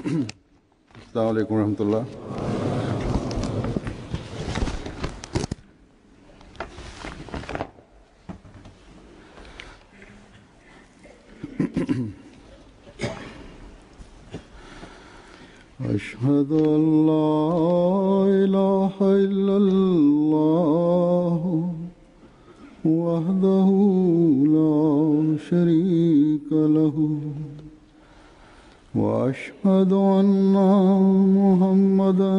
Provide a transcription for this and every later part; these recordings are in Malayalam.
अस्सलाम वालेकुम रहमतुल्लाह। अशहदु अल्ला इलाहा इल्लल्लाह वहदहु ला शरीका लहु وأشهد أن محمدا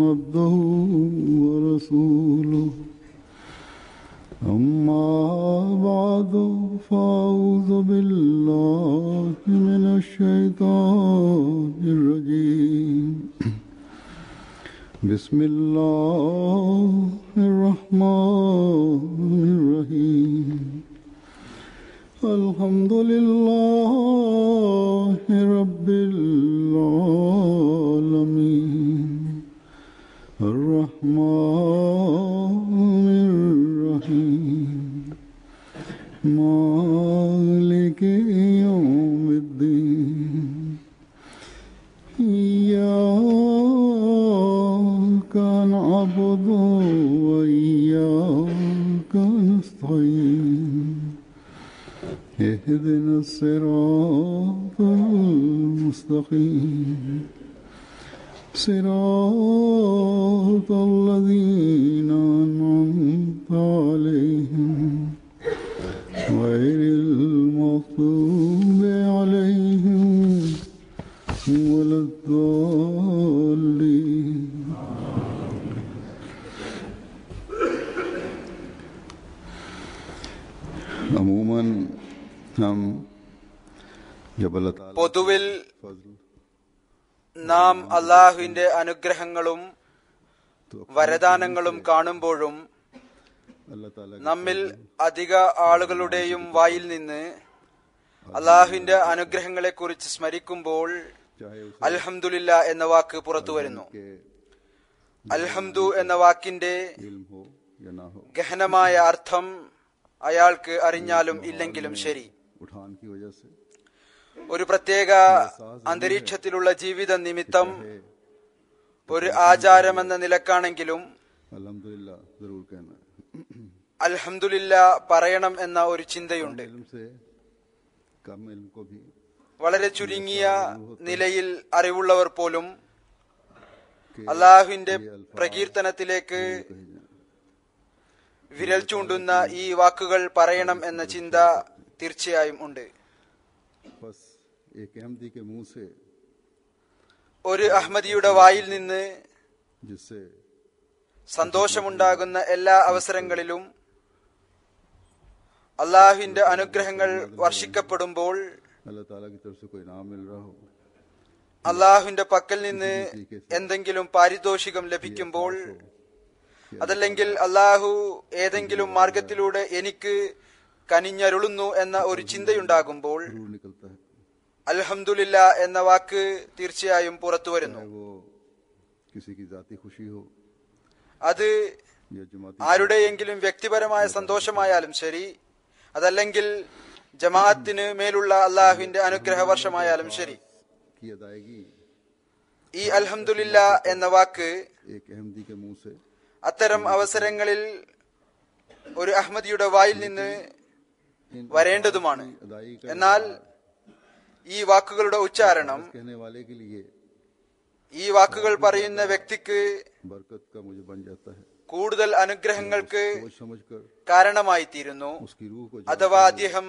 عبده ورسوله أما بعد فأعوذ بالله من الشيطان الرجيم بسم الله الرحمن الرحيم الحمد لله رب العالمين الرحمن الرحيم مالك يوم الدين إياك نعبد وإياك نستعين اهدنا الصراط المستقيم صراط الذين أنعمت عليهم غير المغضوب عليهم ولا الضالين. अमूमन हम जब अल्लाह ताला പൊതുവിൽ നാം അള്ളാഹുവിന്റെ അനുഗ്രഹങ്ങളും വരദാനങ്ങളും കാണുമ്പോഴും നമ്മിൽ അധിക ആളുകളുടെയും വായിൽ നിന്ന് അള്ളാഹുവിന്റെ അനുഗ്രഹങ്ങളെ കുറിച്ച് സ്മരിക്കുമ്പോൾ അൽഹംദുലില്ലാ എന്ന വാക്ക് പുറത്തു വരുന്നു. അൽഹംദു എന്ന വാക്കിന്റെ ഗഹനമായ അർത്ഥം അയാൾക്ക് അറിഞ്ഞാലും ഇല്ലെങ്കിലും ശരി, ഒരു പ്രത്യേക അന്തരീക്ഷത്തിലുള്ള ജീവിത നിമിത്തം ഒരു ആചാരമെന്ന നിലക്കാണെങ്കിലും അൽഹംദുലില്ലാ പറയണം എന്ന ഒരു ചിന്തയുണ്ട്. വളരെ ചുരുങ്ങിയ നിലയിൽ അറിവുള്ളവർ പോലും അള്ളാഹുവിന്റെ പ്രകീർത്തനത്തിലേക്ക് വിരൽ ചൂണ്ടുന്ന ഈ വാക്കുകൾ പറയണം എന്ന ചിന്ത തീർച്ചയായും ഉണ്ട്. ഒരു അഹ്മദിയുടെ വായിൽ നിന്ന് സന്തോഷമുണ്ടാകുന്ന എല്ലാ അവസരങ്ങളിലും അള്ളാഹുവിന്റെ അനുഗ്രഹങ്ങൾ വർഷിക്കപ്പെടുമ്പോൾ അള്ളാഹുവിന്റെ പക്കൽ നിന്ന് എന്തെങ്കിലും പാരിതോഷികം ലഭിക്കുമ്പോൾ, അതല്ലെങ്കിൽ അള്ളാഹു ഏതെങ്കിലും മാർഗത്തിലൂടെ എനിക്ക് കനിഞ്ഞരുളുന്നു എന്ന ഒരു ചിന്തയുണ്ടാകുമ്പോൾ അൽഹംദുലില്ലാ എന്ന വാക്ക് തീർച്ചയായും പുറത്തു വരുന്നു. അത് ആരുടെയെങ്കിലും വ്യക്തിപരമായ സന്തോഷമായാലും ശരി, അതല്ലെങ്കിൽ ജമാഅത്തിന് മേലുള്ള അള്ളാഹുവിന്റെ അനുഗ്രഹ വർഷമായാലും ശരി, ഈ അൽഹംദുലില്ലാ എന്ന വാക്ക് അത്തരം അവസരങ്ങളിൽ ഒരു അഹ്മദിയുടെ വായിൽ നിന്ന് വരേണ്ടതുമാണ്. എന്നാൽ ഈ വാക്കുകളുടെ ഉച്ചാരണം ഈ വാക്കുകൾ പറയുന്ന വ്യക്തിക്ക് കൂടുതൽ അനുഗ്രഹങ്ങൾക്ക് കാരണമായി തീരുന്നു. അഥവാ അദ്ദേഹം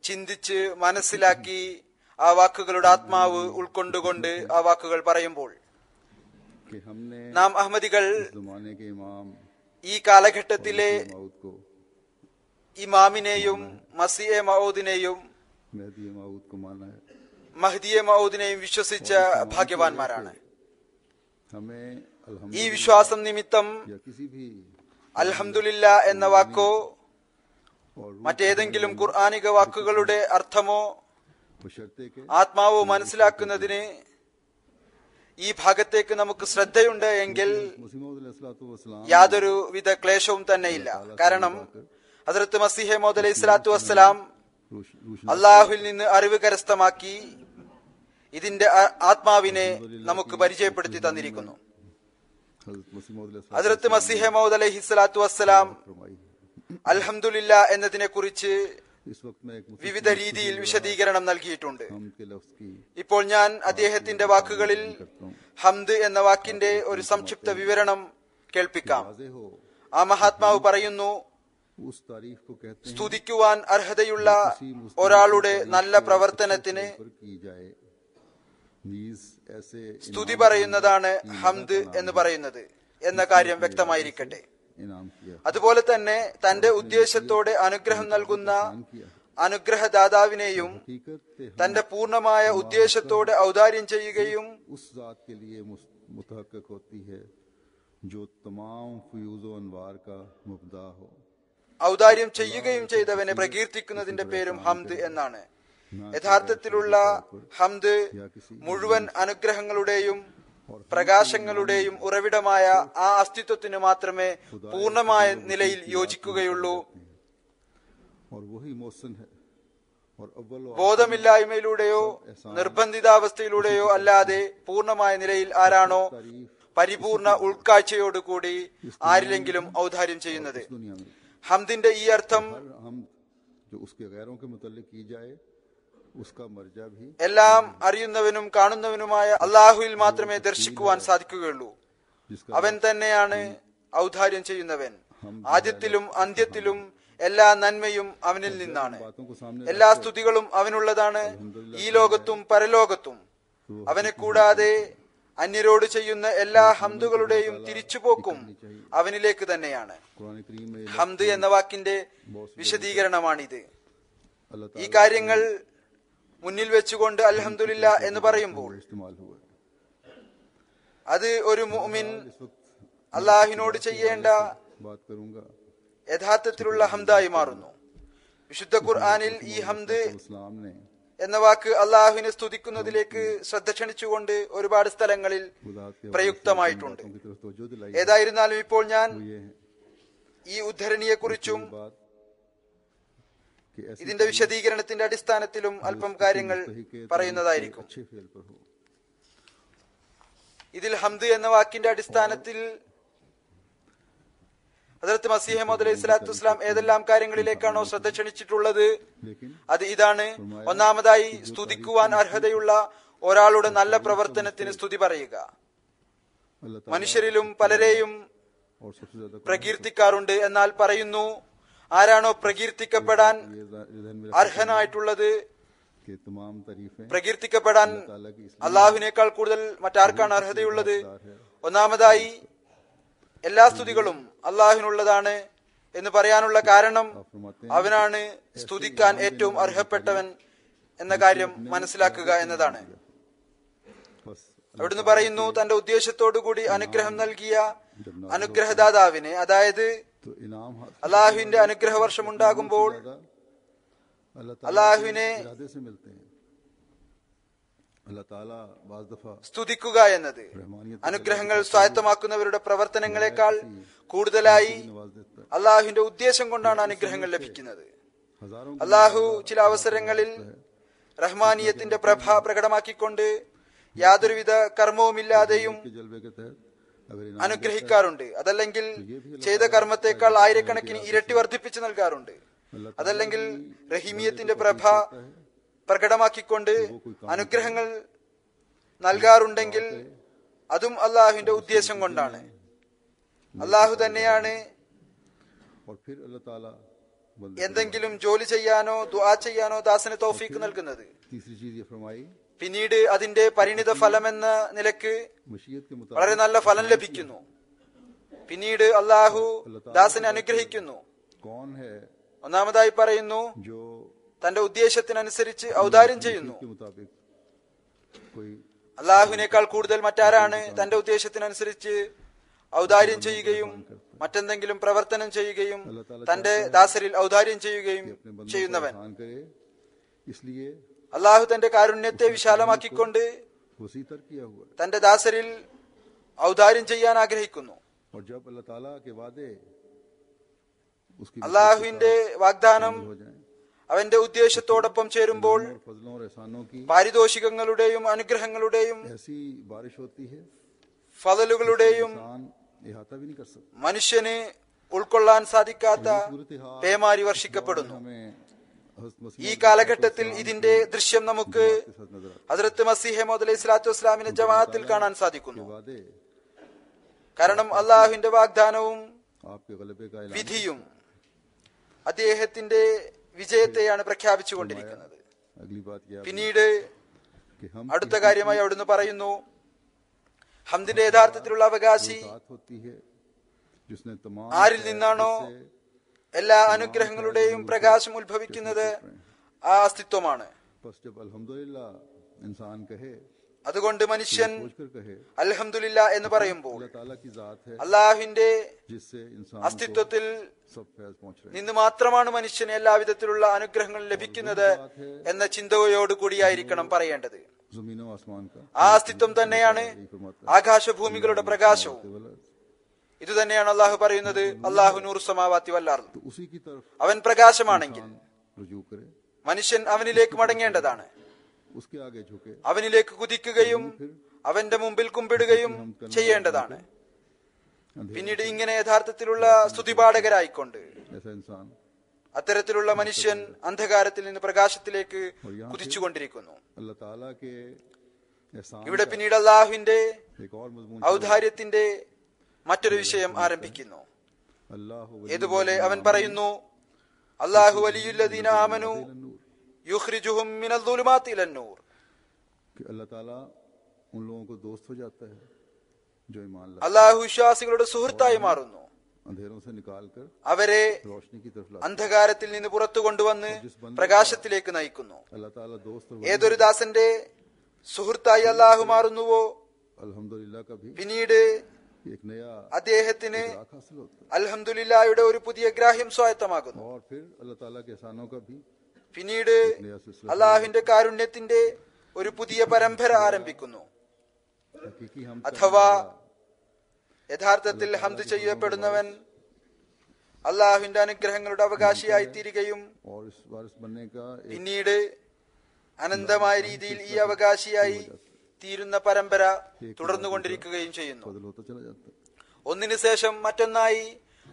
ചിന്തിച്ച് മനസ്സിലാക്കി ആ വാക്കുകളുടെ ആത്മാവ് ഉൾക്കൊണ്ടുകൊണ്ട് ആ വാക്കുകൾ പറയുമ്പോൾ, നാം അഹ്മദികൾ ഈ കാലഘട്ടത്തിലെ ഇമാമിനെയും മസീഹെ മഊദിനെയും മഹ്ദിയെ മഊദിനെയും വിശ്വസിച്ച ഭാഗ്യവാന്മാരാണ്. ഈ വിശ്വാസം നിമിത്തം അൽഹംദുലില്ലാ എന്ന വാക്കോ മറ്റേതെങ്കിലും ഖുർആനിക വാക്കുകളുടെ അർത്ഥമോ ആത്മാവോ മനസ്സിലാക്കുന്നതിന് ഈ ഭാഗത്തേക്ക് നമുക്ക് ശ്രദ്ധയുണ്ട് എങ്കിൽ യാതൊരു വിധ ക്ലേശവും തന്നെയില്ല. കാരണം ഹദ്റത്ത് മസീഹ് മൗഊദ് അലൈഹി സ്വലാത്തു വസ്സലാം അള്ളാഹുവിൽ നിന്ന് അറിവ് കരസ്ഥമാക്കി ഇതിന്റെ ആത്മാവിനെ നമുക്ക് പരിചയപ്പെടുത്തി തന്നിരിക്കുന്നു. हज़रत मसीह मौद अलैहि ഹദ്റത്ത് മസീഹ് മൗഊദ് അലൈഹി സ്വലാത്തു വസ്സലാം फरमाई। അൽഹംദുലില്ലാ എന്നതിനെ കുറിച്ച് इस वक्त मैं एक വിവിധ രീതിയിൽ വിശദീകരണം നൽകിയിട്ടുണ്ട്. हम के लफ्ज की ഇപ്പോൾ ഞാൻ അദ്ദേഹത്തിന്റെ വാക്കുകളിൽ ഹംദ് എന്ന വാക്കിന്റെ ഒരു സംക്ഷിപ്ത വിവരണം കേൾപ്പിക്കാം. वाज़े हो ആ മഹാത്മാവ് പറയുന്നു, उस तारीफ को कहते हैं സ്തുതിക്കുവാൻ അർഹതയുള്ള ഒരാളുടെ നല്ല പ്രവർത്തനത്തിന് पर की जाए। नीज ऐसे സ്തുതി പറയുന്നതാണ് ഹംദ് എന്ന് പറയുന്നത് എന്ന കാര്യം വ്യക്തമായിരിക്കട്ടെ. इनाम किया അതുപോലെ തന്നെ തന്റെ ഉദ്ദേശത്തോടെ അനുഗ്രഹം നൽകുന്ന അനുഗ്രഹദാതാവിനെയും हकीकत से हम തന്റെ പൂർണ്ണമായ ഉദ്ദേശത്തോടെ ഔദാര്യം ചെയ്യുകയും उस जात के लिए मुतहक्किक होती है जो तमाम फ्यूज़ व अनवार का मुब्दा हो। ഔദാര്യം ചെയ്യുകയും ചെയ്തവനെ പ്രകീർത്തിക്കുന്നതിന്റെ പേരും ഹംദ് എന്നാണ്. യഥാർത്ഥത്തിലുള്ള ഹംദ് മുഴുവൻ അനുഗ്രഹങ്ങളുടെയും പ്രകാശങ്ങളുടെയും ഉറവിടമായ ആ അസ്തിത്വത്തിന് മാത്രമേ പൂർണ്ണമായ നിലയിൽ യോജിക്കുകയുള്ളൂ. और वही मोहसिन है और अव्वल व ബോധമില്ലായ്മയിലൂടെയോ നിർബന്ധിതാവസ്ഥയിലൂടെയോ അല്ലാതെ പൂർണ്ണമായ നിലയിൽ ആരാണോ പരിപൂർണ ഉൾക്കാഴ്ചയോടുകൂടി ആരിലെങ്കിലും ഔദാര്യം ചെയ്യുന്നത്. दुनिया में ഹംദിന്റെ ഈ അർത്ഥം हर हम जो उसके गैरों के मुतल्लिक की जाए उसका मर्जा भी എല്ലാം അറിയുന്നവനും കാണുന്നവനുമായ അള്ളാഹുവിൽ മാത്രമേ ദർശിക്കുവാൻ സാധിക്കുകയുള്ളൂ. जिसका അവൻ തന്നെയാണ് ഔദാര്യം ചെയ്യുന്നവൻ. ആദ്യത്തിലും അന്ത്യത്തിലും എല്ലാ നന്മയും അവനിൽ നിന്നാണ്. बातों को सामने എല്ലാ സ്തുതികളും അവനുള്ളതാണ്, ഈ ലോകത്തും പരലോകത്തും. അവനെ കൂടാതെ അന്യരോട് ചെയ്യുന്ന എല്ലാ ഹംദുകളുടെയും തിരിച്ചുപോക്കും അവനിലേക്ക് തന്നെയാണ്. कुरान करीम में ഹംദ് എന്ന വാക്കിന്റെ വിശദീകരണമാണിത്. अल्लाह ഈ കാര്യങ്ങൾ മുന്നിൽ വെച്ചുകൊണ്ട് അൽഹംദുലില്ലാ എന്ന് പറയുമ്പോൾ ताला इस्तेमाल हुआ है। അത് ഒരു മുഅ്മിൻ इस वक्त അള്ളാഹിനോട് ചെയ്യേണ്ട बात करूंगा യഥാർത്ഥത്തിലുള്ള ഹംദായി മാറുന്നു. വിശുദ്ധ ഖുർആനിൽ ഈ ഹംദ് इस्लाम ने എന്ന വാക്ക് അള്ളാഹുവിനെ സ്തുതിക്കുന്നതിലേക്ക് ശ്രദ്ധ ക്ഷണിച്ചുകൊണ്ട് ഒരുപാട് സ്ഥലങ്ങളിൽ खुदात के പ്രയുക്തമായിട്ടുണ്ട്. बातों की तरफ तवज्जो दिलाई ഏതായിരുന്നാലും ഇപ്പോൾ ഞാൻ ये है ഈ ഉദ്ധരണിയെ കുറിച്ചും बात कि ऐसी ഇതിന്റെ വിശദീകരണത്തിന്റെ അടിസ്ഥാനത്തിലും അല്പം കാര്യങ്ങൾ പറയുന്നതായിരിക്കും. अच्छे फेल पर हो। ഇതിൽ ഹംദ് എന്ന വാക്കിന്റെ അടിസ്ഥാനത്തിൽ ഹദ്റത്ത് മസീഹ് മൗഊദ് അലൈഹി സ്വലാത്തു വസ്സലാം ഏതെല്ലാം കാര്യങ്ങളിലേക്കാണോ ശ്രദ്ധ ക്ഷണിച്ചിട്ടുള്ളത് लेकिन അത് ഇതാണ്. ഒന്നാമതായി സ്തുതിക്കുവാൻ അർഹതയുള്ള ഒരാളുടെ നല്ല പ്രവർത്തനത്തിന് സ്തുതി പറയുക. अल्लाह ताला മനുഷ്യരിലും പലരെയും और सबसे ज्यादा പ്രകീർത്തിക്കാറുണ്ട്. എന്നാൽ പറയുന്നു, ആരാണോ പ്രകീർത്തിക്കപ്പെടാൻ ये ज़हन में അർഹനായിട്ടുള്ളത്, कि तमाम तारीफें പ്രകീർത്തിക്കപ്പെടാൻ ताला की इसलिए അള്ളാഹുവിനേക്കാൾ കൂടുതൽ മറ്റാർക്കാണ് അർഹതയുള്ളത്? ഒന്നാമതായി എല്ലാ സ്തുതികളും അള്ളാഹുവിനുള്ളതാണ് എന്ന് പറയാനുള്ള കാരണം आप फरमाते हैं അവനാണ് സ്തുതിക്കാൻ ഏറ്റവും അർഹപ്പെട്ടവൻ എന്ന കാര്യം മനസ്സിലാക്കുക എന്നതാണ്. बस അവിടുന്ന് പറയുന്നു, തന്റെ ഉദ്ദേശത്തോടുകൂടി അനുഗ്രഹം നൽകിയ അനുഗ്രഹദാതാവിനെ, അതായത് तो इनाम हासिल അള്ളാഹുവിന്റെ അനുഗ്രഹ വർഷം ഉണ്ടാകുമ്പോൾ ज़्यादा अल्लाह ताला അള്ളാഹുവിനെ के इरादे से मिलते हैं। अल्लाह ताला बाज़ दफा സ്തുതിക്കുക എന്നത് അനുഗ്രഹങ്ങൾ സ്വായത്തമാക്കുന്നവരുടെ പ്രവർത്തനങ്ങളെക്കാൾ കൂടുതലായി नवाज देता है। അള്ളാഹുവിന്റെ ഉദ്ദേശം കൊണ്ടാണ് അനുഗ്രഹങ്ങൾ ലഭിക്കുന്നത്. हजारों അള്ളാഹു ചില അവസരങ്ങളിൽ റഹ്മാനിയത്തിന്റെ പ്രഭ പ്രകടമാക്കിക്കൊണ്ട് യാതൊരുവിധ കർമ്മവുമില്ലാതെയും के जलवे के तहत अगर इनाम അനുഗ്രഹിക്കാറുണ്ട്. അതല്ലെങ്കിൽ ചെയ്ത കർമ്മത്തെക്കാൾ ആയിരക്കണക്കിന് ഇരട്ടി വർദ്ധിപ്പിച്ചു നൽകാറുണ്ട്. അതല്ലെങ്കിൽ റഹീമിയത്തിന്റെ പ്രഭ പ്രകടമാക്കിക്കൊണ്ട് അനുഗ്രഹങ്ങൾ നൽകാറുണ്ടെങ്കിൽ അതും അള്ളാഹുവിന്റെ ഉദ്ദേശം കൊണ്ടാണ്. അള്ളാഹു തന്നെയാണ് और फिर अल्लाह ताला बंदे എന്തെങ്കിലും ജോലി ചെയ്യാനോ ദുആ ചെയ്യാനോ ദാസന് തൗഫീക്ക് നൽകുന്നത്. तीसरी चीज ये फरमाई പിന്നീട് അതിന്റെ പരിണിത ഫലമെന്ന നിലക്ക് मशीयत के मुताबिक വളരെ നല്ല ഫലം ലഭിക്കുന്നു. പിന്നീട് അള്ളാഹു ദാസനെ അനുഗ്രഹിക്കുന്നു. कौन है ഒന്നാമതായി പറയുന്നു, जो തന്റെ ഉദ്ദേശത്തിനനുസരിച്ച് ഔദാര്യം ചെയ്യുന്നു. के मुताबिक कोई അള്ളാഹുവിനേക്കാൾ കൂടുതൽ മറ്റാരാണ് തന്റെ ഉദ്ദേശത്തിനനുസരിച്ച് ഔദാര്യം ചെയ്യുകയും മറ്റെന്തെങ്കിലും പ്രവർത്തനം ചെയ്യുകയും തന്റെ ദാസരിൽ ഔദാര്യം ചെയ്യുകയും अपने बंदों को ചെയ്യുന്നവൻ? आसान करे, इसलिए അള്ളാഹു തന്റെ കാരുണ്യത്തെ വിശാലമാക്കിക്കൊണ്ട് वसी तर किया हुआ है। തന്റെ ദാസരിൽ ഔദാര്യം ചെയ്യാൻ ആഗ്രഹിക്കുന്നു. और जब अल्लाह ताला के वादे उसकी അള്ളാഹുവിന്റെ വാഗ്ദാനം हो जाए അവന്റെ ഉദ്ദേശത്തോടൊപ്പം ചേരുമ്പോൾ और फजलों और एहसानों की പാരിതോഷികങ്ങളുടെയും അനുഗ്രഹങ്ങളുടെയും ऐसी बारिश होती है ഫലലുകളുടെയും इंसान इहाता भी नहीं कर सकता। മനുഷ്യന് ഉൾക്കൊള്ളാൻ സാധിക്കാത്ത सूरत हाल പേമാരി വർഷിക്കപ്പെടുന്നു. हमें हज़रत मसीह ഈ കാലഘട്ടത്തിൽ ഇതിന്റെ ദൃശ്യം നമുക്ക് के साथ नजर आता ഹസ്രത്ത് മസീഹ് മൗഊദ് അലൈഹി സ്വലാത്തു വസ്സലാമിന്റെ ജമാഅത്തിൽ കാണാൻ है സാധിക്കുന്നു. कि वादे കാരണം അള്ളാഹുവിന്റെ വാഗ്ദാനവും आपके गलबे का ऐलान വിധിയും അദ്ദേഹത്തിന്റെ വിജയത്തെയാണ് പ്രഖ്യാപിച്ചുകൊണ്ടിരിക്കുന്നത്. अगली बात यह പിന്നീട് कि हम അടുത്ത കാര്യമായി അവിടുന്ന് പറയുന്നു, ഹംദിന്റെ യഥാർത്ഥത്തിലുള്ള അവകാശി साथ होती है जिसने तमाम ആരിൽ നിന്നാണോ എല്ലാ അനുഗ്രഹങ്ങളുടെയും പ്രകാശം ഉത്ഭവിക്കുന്നത് ആ അസ്തിത്വമാണ്. बस जब अल्हम्दुलिल्लाह इंसान कहे അതുകൊണ്ട് മനുഷ്യൻ सोचकर कहे അൽഹംദുലില്ല എന്ന് പറയുമ്പോൾ अल्लाह ताला की जात है അള്ളാഹുവിന്റെ जिससे इंसान को അസ്തിത്വത്തിൽ सब फैज पहुंच रहे हैं। നിന്ന് മാത്രമാണ് മനുഷ്യന് എല്ലാവിധത്തിലുള്ള അനുഗ്രഹങ്ങളും ലഭിക്കുന്നത് എന്ന ചിന്തയോടുകൂടിയായിരിക്കണം പറയേണ്ടത്. जमीनों आसमान का ആ അസ്തിത്വം തന്നെയാണ് ആകാശഭൂമികളുടെ പ്രകാശവും. ഇതുതന്നെയാണ് അള്ളാഹു പറയുന്നത്, അള്ളാഹു നൂറു സമാവാത്തി വല്ലാർദ്. तो उसी की तरफ അവൻ പ്രകാശമാണെങ്കിൽ रुजू करे, മനുഷ്യൻ അവനിലേക്ക് മടങ്ങേണ്ടതാണ്. उसके आगे झुके, അവനിലേക്ക് കുതിക്കുകയും അവന്റെ മുമ്പിൽ കുമ്പിടുകയും ചെയ്യേണ്ടതാണ്. പിന്നീട് ഇങ്ങനെ യഥാർത്ഥത്തിലുള്ള സ്തുതിപാഠകരായിക്കൊണ്ട് ऐसा इंसान അത്തരത്തിലുള്ള മനുഷ്യൻ അന്ധകാരത്തിൽ നിന്ന് പ്രകാശത്തിലേക്ക് കുതിച്ചുകൊണ്ടിരിക്കുന്നു. अल्लाह ताला के एहसान ഇവിടെ പിന്നീട് അള്ളാഹുവിന്റെ एक और मजमून ഔദാര്യത്തിന്റെ മറ്റൊരു വിഷയം ആരംഭിക്കുന്നു. अल्लाह ഇതുപോലെ അവൻ പറയുന്നു, അല്ലാഹു വലിയുല്ലദീന ആമനു യുഖ്രിജുഹും മിനൽ ദുലുമാത്തി ഇലൻ നൂർ. कि अल्लाह ताला उन लोगों को दोस्त हो जाता है जो ईमान लाते അള്ളാഹു വിശ്വാസികളുടെ സുഹൃത്തായി മാറുന്നു. हैं, अंधेरों से निकाल कर അവരെ रोशनी की तरफ लाते അന്ധകാരത്തിൽ നിന്ന് പുറത്തു കൊണ്ടുവന്ന് പ്രകാശത്തിലേക്ക് നയിക്കുന്നു. हैं। अल्लाह ताला दोस्त और ഏതൊരു ദാസന്റെ സുഹൃത്തായി അള്ളാഹു മാറുന്നുവോ अल्हम्दुलिल्लाह का भी പിന്നീട് एक नया അദ്ദേഹത്തിന് राख हासिल होता അൽഹംദുലില്ലായുടെ ഒരു പുതിയ ഗ്രാഹ്യം സ്വായത്തമാകുന്നു. है और फिर अल्लाह ताला के एहसानों का भी പിന്നീട് नया सिलसिला അള്ളാഹുവിന്റെ കാരുണ്യത്തിന്റെ ഒരു പുതിയ പരമ്പര ആരംഭിക്കുന്നു. हकीकी हम അഥവാ യഥാർത്ഥത്തിൽ ഹംദ് ചെയ്യപ്പെടുന്നവൻ അള്ളാഹുവിന്റെ അനുഗ്രഹങ്ങളുടെ അവകാശിയായി തീരുകയും और इस वारिस बनने का एक പിന്നീട് അനന്തമായ രീതിയിൽ ഈ അവകാശിയായി തീരുന്ന പരമ്പര തുടർന്നുകൊണ്ടിരിക്കുകയും ചെയ്യുന്നു. बदल होता चला जाता है। ഒന്നിനു ശേഷം മറ്റൊന്നായി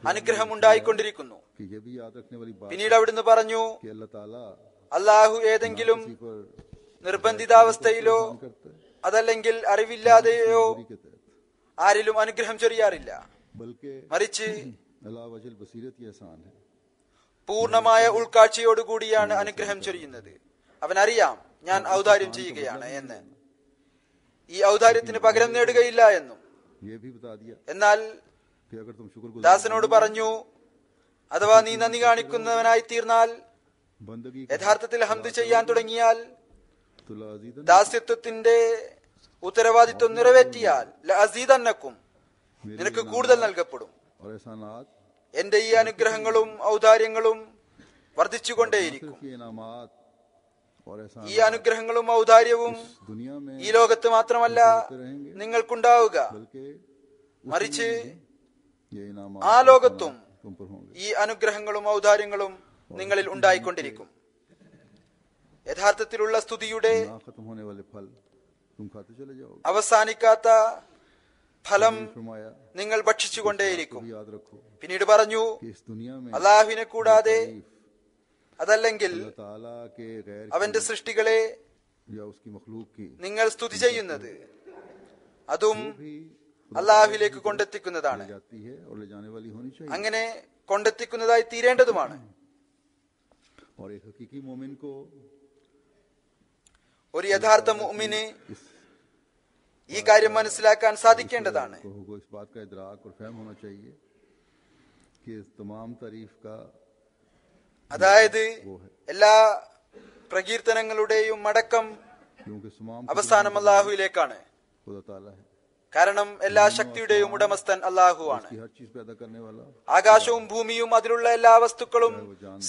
അനുഗ്രഹം ഉണ്ടായിക്കൊണ്ടിരിക്കുന്നു. कि ये भी याद रखने वाली बात പിന്നീട് അവിടുന്ന് പറഞ്ഞു, कि अल्लाह ताला അള്ളാഹു ഏതെങ്കിലും किसी पर നിർബന്ധിതാവസ്ഥയിലോ करता है അതല്ലെങ്കിൽ അറിവില്ലാതെയോ पूरी के तहत, ആരിലും അനുഗ്രഹം ചൊരിയാറില്ല. बल्कि മറിച്ച് अला वजल बसीरत ये एहसान है। പൂർണ്ണമായ ഉൾക്കാഴ്ചയോടുകൂടിയാണ് അനുഗ്രഹം ചൊരിയുന്നത്. അവനറിയാം ഞാൻ ഔദാര്യം ചെയ്യുകയാണ് എന്ന്, ഈ ഔദാര്യത്തിന് പകരം നേടുകയില്ല എന്നും. ये भी बता दिया എന്നാൽ कि अगर तुम शुक्रगुजार ദാസനോട് പറഞ്ഞു, അഥവാ നീ നന്ദി കാണിക്കുന്നവനായി തീർന്നാൽ, बंदगी യഥാർത്ഥത്തിൽ ഹംദ് ചെയ്യാൻ തുടങ്ങിയാൽ, तो लाजीदन ദാസ്യത്വത്തിന്റെ ഉത്തരവാദിത്വം നിറവേറ്റിയാൽ ലഅസീദന്നക്കും നിനക്ക് കൂടുതൽ നൽകപ്പെടും. और एहसानात എന്റെ ഈ അനുഗ്രഹങ്ങളും ഔദാര്യങ്ങളും വർദ്ധിച്ചുകൊണ്ടേയിരിക്കും. सिर्फ ये इनामात और एहसान ഈ അനുഗ്രഹങ്ങളും ഔദാര്യവും दुनिया में ഈ ലോകത്ത് മാത്രമല്ല നിങ്ങൾക്കുണ്ടാവുക, बल्कि മറിച്ച് ये इनामात ആ ലോകത്തും तुम पर होंगे। ഈ അനുഗ്രഹങ്ങളും ഔദാര്യങ്ങളും നിങ്ങളിൽ ഉണ്ടായിക്കൊണ്ടിരിക്കും. യഥാർത്ഥത്തിലുള്ള സ്തുതിയുടെ ना खत्म होने वाले फल तुम खाते चले जाओगे। അവസാനിക്കാത്ത ഫലം फरमाया നിങ്ങൾ ഭക്ഷിച്ചുകൊണ്ടേയിരിക്കും. भी याद रखो പിന്നീട് പറഞ്ഞു, कि इस दुनिया में അള്ളാഹുവിനെ കൂടാതെ അതല്ലെങ്കിൽ अल्लाह ताला के गैर അവന്റെ സൃഷ്ടികളെ या उसकी मखलूक की നിങ്ങൾ സ്തുതി ചെയ്യുന്നത് അതും भी അള്ളാഹുവിലേക്ക് കൊണ്ടെത്തിക്കുന്നതാണ്. जाती है और ले जाने वाली होनी चाहिए। അങ്ങനെ കൊണ്ടെത്തിക്കുന്നതായി തീരേണ്ടതുമാണ്. और एक हकीकी मोमिन को ഒരു യഥാർത്ഥ മുഅ്മിന് इस ഈ കാര്യം മനസ്സിലാക്കാൻ സാധിക്കേണ്ടതാണ്. को इस बात का इदराक और फहम होना चाहिए कि इस तमाम तारीफ का അതായത് എല്ലാ പ്രകീർത്തനങ്ങളുടെയും മടക്കം क्योंकि तमाम അവസാനം അള്ളാഹുവിലേക്കാണ്. खुदा ताला है, കാരണം എല്ലാ ശക്തിയുടെയും ഉടമസ്ഥൻ അള്ളാഹുവാണ്. कि हर चीज पैदा करने वाला ആകാശവും ഭൂമിയും അതിലുള്ള എല്ലാ വസ്തുക്കളും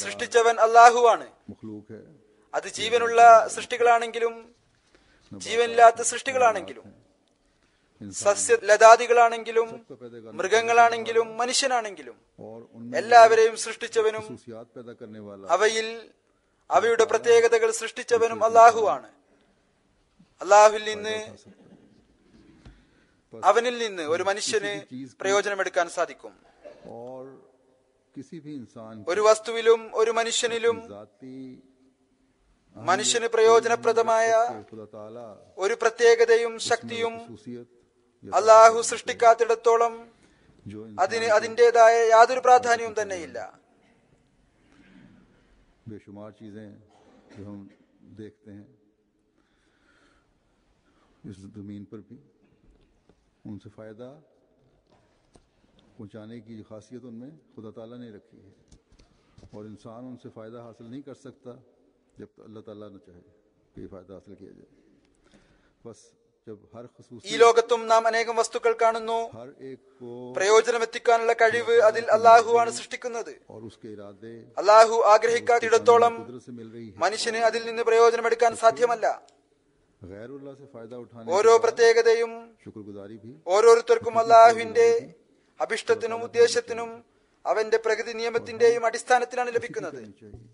സൃഷ്ടിച്ചവൻ അള്ളാഹുവാണ്. मखलूक है, അത് ജീവനുള്ള സൃഷ്ടികളാണെങ്കിലും ജീവനില്ലാത്ത സൃഷ്ടികളാണെങ്കിലും സസ്യലതാദികളാണെങ്കിലും മൃഗങ്ങളാണെങ്കിലും മനുഷ്യനാണെങ്കിലും और उनमें എല്ലാവരെയും സൃഷ്ടിച്ചവനും खसूसियात पैदा करने वाला അവയിൽ അവയുടെ പ്രത്യേകതകൾ സൃഷ്ടിച്ചവനും അള്ളാഹുവാണ്. അള്ളാഹുവിൽ നിന്ന്, അവനിൽ നിന്ന് ഒരു മനുഷ്യന് പ്രയോജനമെടുക്കാൻ സാധിക്കും. और किसी भी इंसान ഒരു വസ്തുവിലും ഒരു മനുഷ്യനിലും जाती മനുഷ്യന് പ്രയോജനപ്രദമായ खुदा ताला ഒരു പ്രത്യേകതയും ശക്തിയും खसूसियत അള്ളാഹു സൃഷ്ടിക്കാത്തിടത്തോളം जो അതിന് അതിൻ്റെതായ യാതൊരു പ്രാധാന്യവും തന്നെയില്ല. बेशुमार चीजें जो हम देखते हैं इस जमीन पर भी, उनसे फायदा पहुंचाने की खासियत उनमें खुदा ताला ने रखी है, और इंसान उनसे फायदा हासिल नहीं कर सकता जब तक अल्लाह ताला न चाहे कि ये फायदा हासिल किया जाए. बस जब हर ഈ खसूसी ലോകത്തും നാം അനേകം വസ്തുക്കൾ കാണുന്നു. हर एक को പ്രയോജനമെത്തിക്കാനുള്ള കഴിവ് അതിൽ അള്ളാഹുവാണ് സൃഷ്ടിക്കുന്നത്. और उसके इरादे അള്ളാഹു ആഗ്രഹിക്കാത്തിടത്തോളം कुदरत से मिल रही है. മനുഷ്യന് അതിൽ നിന്ന് പ്രയോജനമെടുക്കാൻ സാധ്യമല്ല. गैरुल्लाह से फायदा उठाने ഓരോ പ്രത്യേകതയും शुक्रगुजारी भी ഓരോരുത്തർക്കും അള്ളാഹുവിന്റെ അഭിഷ്ടത്തിനും ഉദ്ദേശത്തിനും അവന്റെ പ്രകൃതി നിയമത്തിന്റെയും അടിസ്ഥാനത്തിലാണ് ലഭിക്കുന്നത്. करनी चाहिए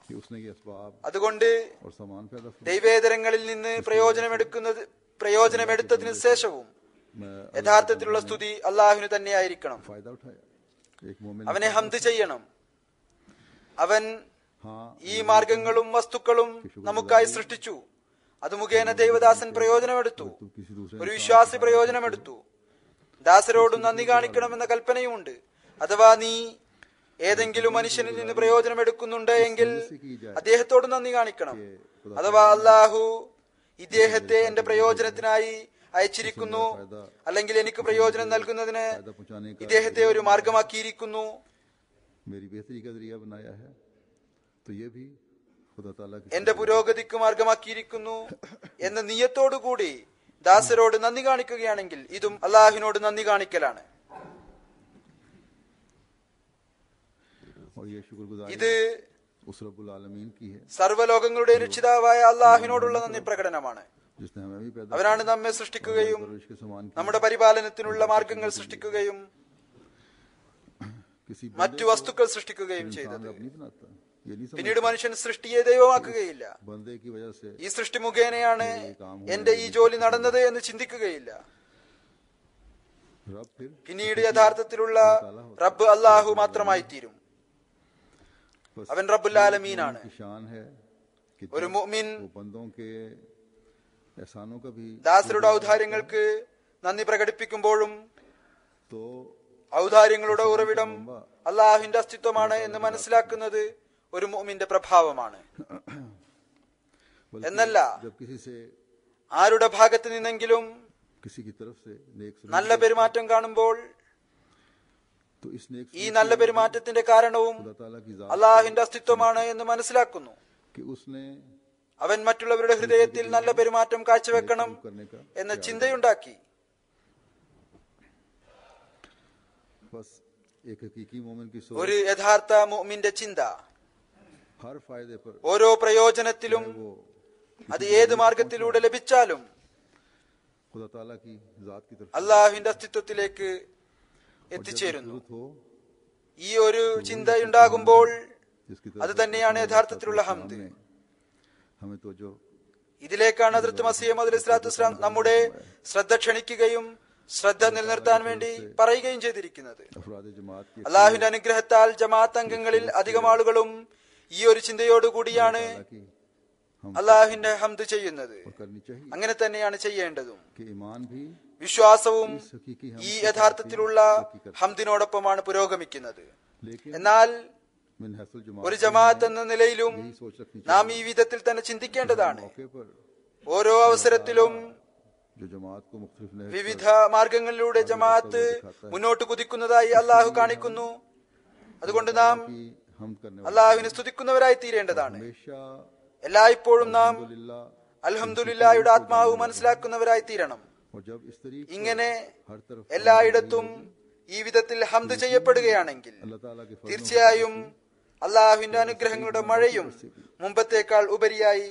कि उसने ये असबाब അതുകൊണ്ട് और सामान पैदा फरमाया. ദൈവേതരങ്ങളിൽ നിന്ന് പ്രയോജനമെടുത്തതിനു ശേഷവും യഥാർത്ഥത്തിലുള്ള സ്തുതി അള്ളാഹുവിന് തന്നെയായിരിക്കണം. फायदा उठाया एक मोमिन അവനെ ഹംദ് ചെയ്യണം. അവൻ हाँ ഈ മാർഗങ്ങളും വസ്തുക്കളും നമുക്കായി സൃഷ്ടിച്ചു. അത് മുഖേന ദൈവദാസൻ പ്രയോജനമെടുത്തു. तो किसी दूसरे ഒരു വിശ്വാസി പ്രയോജനമെടുത്തു. ദാസരോടും നന്ദി കാണിക്കണമെന്ന കൽപ്പനയുമുണ്ട്. അഥവാ നീ ഏതെങ്കിലും മനുഷ്യനിൽ നിന്ന് പ്രയോജനമെടുക്കുന്നുണ്ട് എങ്കിൽ അദ്ദേഹത്തോട് നന്ദി കാണിക്കണം. അഥവാ അള്ളാഹു ഇദ്ദേഹത്തെ എന്റെ പ്രയോജനത്തിനായി അയച്ചിരിക്കുന്നു, അല്ലെങ്കിൽ എനിക്ക് പ്രയോജനം നൽകുന്നതിന് फायदा पहुंचाने का ഇദ്ദേഹത്തെ ഒരു മാർഗമാക്കിയിരിക്കുന്നു, मेरी बेहतरी का जरिया बनाया है, तो ये भी खुदा ताला की എന്റെ പുരോഗതിക്ക് മാർഗമാക്കിയിരിക്കുന്നു എന്ന നിയ്യത്തോടുകൂടി ദാസരോട് നന്ദി കാണിക്കുകയാണെങ്കിൽ ഇതും അള്ളാഹുവിനോട് നന്ദി കാണിക്കലാണ്. और ये शुक्रगुजारी ഇത് उस रब्बुल आलमीन की है സർവ്വലോകങ്ങളുടെ രക്ഷിതാവായ അള്ളാഹുവിനോടുള്ള നന്ദി പ്രകടനമാണ്. जिसने हमें भी पैदा അവനാണ് നമ്മെ സൃഷ്ടിക്കുകയും परवरिश के समान किया. നമ്മുടെ പരിപാലനത്തിനുള്ള മാർഗങ്ങൾ സൃഷ്ടിക്കുകയും किसी മറ്റു വസ്തുക്കൾ സൃഷ്ടിക്കുകയും इंसान ചെയ്തത്. रब नहीं बनाता, ये नहीं समझ പിന്നീട് മനുഷ്യൻ സൃഷ്ടിയെ ദൈവമാക്കുകയില്ല. बंदे की वजह से ഈ സൃഷ്ടി മുഖേനയാണ് എന്റെ ഈ ജോലി നടന്നത് എന്ന് ചിന്തിക്കുകയില്ല. रब फिर പിന്നീട് യഥാർത്ഥത്തിലുള്ള റബ്ബ് അള്ളാഹു മാത്രമായി തീരും. बस അവൻ റബ്ബുൽ ആലമീനാണ്. की शान है कि ഒരു മുഅ്മിൻ वो बंदों के एहसानों का भी ദാസരുടെ ഔദാര്യങ്ങൾക്ക് നന്ദി പ്രകടിപ്പിക്കുമ്പോഴും तो ഔദാര്യങ്ങളുടെ ഉറവിടം അള്ളാഹുവിന്റെ അസ്തിത്വമാണ് എന്ന് മനസ്സിലാക്കുന്നത് ഒരു മുഅ്മിന്റെ പ്രഭാവമാണ്. बल्कि എന്നല്ല, जब किसी से ആരുടെ ഭാഗത്ത് നിന്നെങ്കിലും किसी की तरफ से नेक നല്ല പെരുമാറ്റം കാണുമ്പോൾ तो इस नेक ഈ നല്ല പെരുമാറ്റത്തിന്റെ കാരണവും खुदा ताला की जात അള്ളാഹുവിന്റെ അസ്തിത്വമാണ് എന്ന് മനസ്സിലാക്കുന്നു. कि उसने അവൻ മറ്റുള്ളവരുടെ ഹൃദയത്തിൽ നല്ല പെരുമാറ്റം കാഴ്ചവെക്കണം करने का എന്ന ചിന്തയുണ്ടാക്കി. बस एक हकीकी मोमिन की ഒരു सोच യഥാർത്ഥ മുഅ്മിന്റെ ചിന്ത हर फायदे पर ഓരോ പ്രയോജനത്തിലും वो അത് ഏത് മാർഗത്തിലൂടെ ലഭിച്ചാലും खुदा ताला की जात की तरफ അള്ളാഹുവിന്റെ അസ്തിത്വത്തിലേക്ക് എത്തിച്ചേരുന്നു. जरूरत हो ഈ ഒരു ചിന്തയുണ്ടാകുമ്പോൾ जिसकी അത് തന്നെയാണ് യഥാർത്ഥത്തിലുള്ള ഹംദ്. हमें तो जो ഇതിലേക്കാണ് ഹദ്റത്ത് മസീഹ് മൗഊദ് അലൈഹിസ്സലാത്തു വസ്സലാം നമ്മുടെ ശ്രദ്ധ ക്ഷണിക്കുകയും ശ്രദ്ധ നിലനിർത്താൻ വേണ്ടി പറയുകയും ചെയ്തിരിക്കുന്നത്. अफराद जमात की അള്ളാഹുവിന്റെ അനുഗ്രഹത്താൽ ജമാഅത്ത് അംഗങ്ങളിൽ അധികം ആളുകളും ഈ ഒരു ചിന്തയോടുകൂടിയാണ് की हम അള്ളാഹുവിന്റെ ഹംദ് ചെയ്യുന്നത്. करनी चाहिए അങ്ങനെ തന്നെയാണ് ചെയ്യേണ്ടതും. कि ईमान भी വിശ്വാസവും इस हकीकी हम ഈ യഥാർത്ഥത്തിലുള്ള ഹംദിനോടൊപ്പമാണ് പുരോഗമിക്കുന്നത്. लेकिन എന്നാൽ मिन हसल जमात ഒരു ജമാഅത്ത് എന്ന നിലയിലും यही सोच रखनी നാം ഈ വിധത്തിൽ തന്നെ ചിന്തിക്കേണ്ടതാണ്. मौके पर ഓരോ അവസരത്തിലും जो जमात को मुख्तलिफ नहज വിവിധ മാർഗങ്ങളിലൂടെ ജമാഅത്ത് മുന്നോട്ട് കുതിക്കുന്നതായി അള്ളാഹു കാണിക്കുന്നു. അതുകൊണ്ട് നാം की हम करने वाले അള്ളാഹുവിനെ സ്തുതിക്കുന്നവരായി തീരേണ്ടതാണ്. हमेशा എല്ലായ്പ്പോഴും നാം अल्हम्दुलिल्लाह അൽഹംദുലില്ലായുടെ ആത്മാവ് മനസ്സിലാക്കുന്നവരായി തീരണം. और जब इस तरीके ഇങ്ങനെ हर तरफ എല്ലായിടത്തും ഈ വിധത്തിൽ ഹംദ് ചെയ്യപ്പെടുകയാണെങ്കിൽ अल्लाह ताला के फजल തീർച്ചയായും അള്ളാഹുവിന്റെ അനുഗ്രഹങ്ങളുടെ മഴയും മുമ്പത്തേക്കാൾ ഉപരിയായി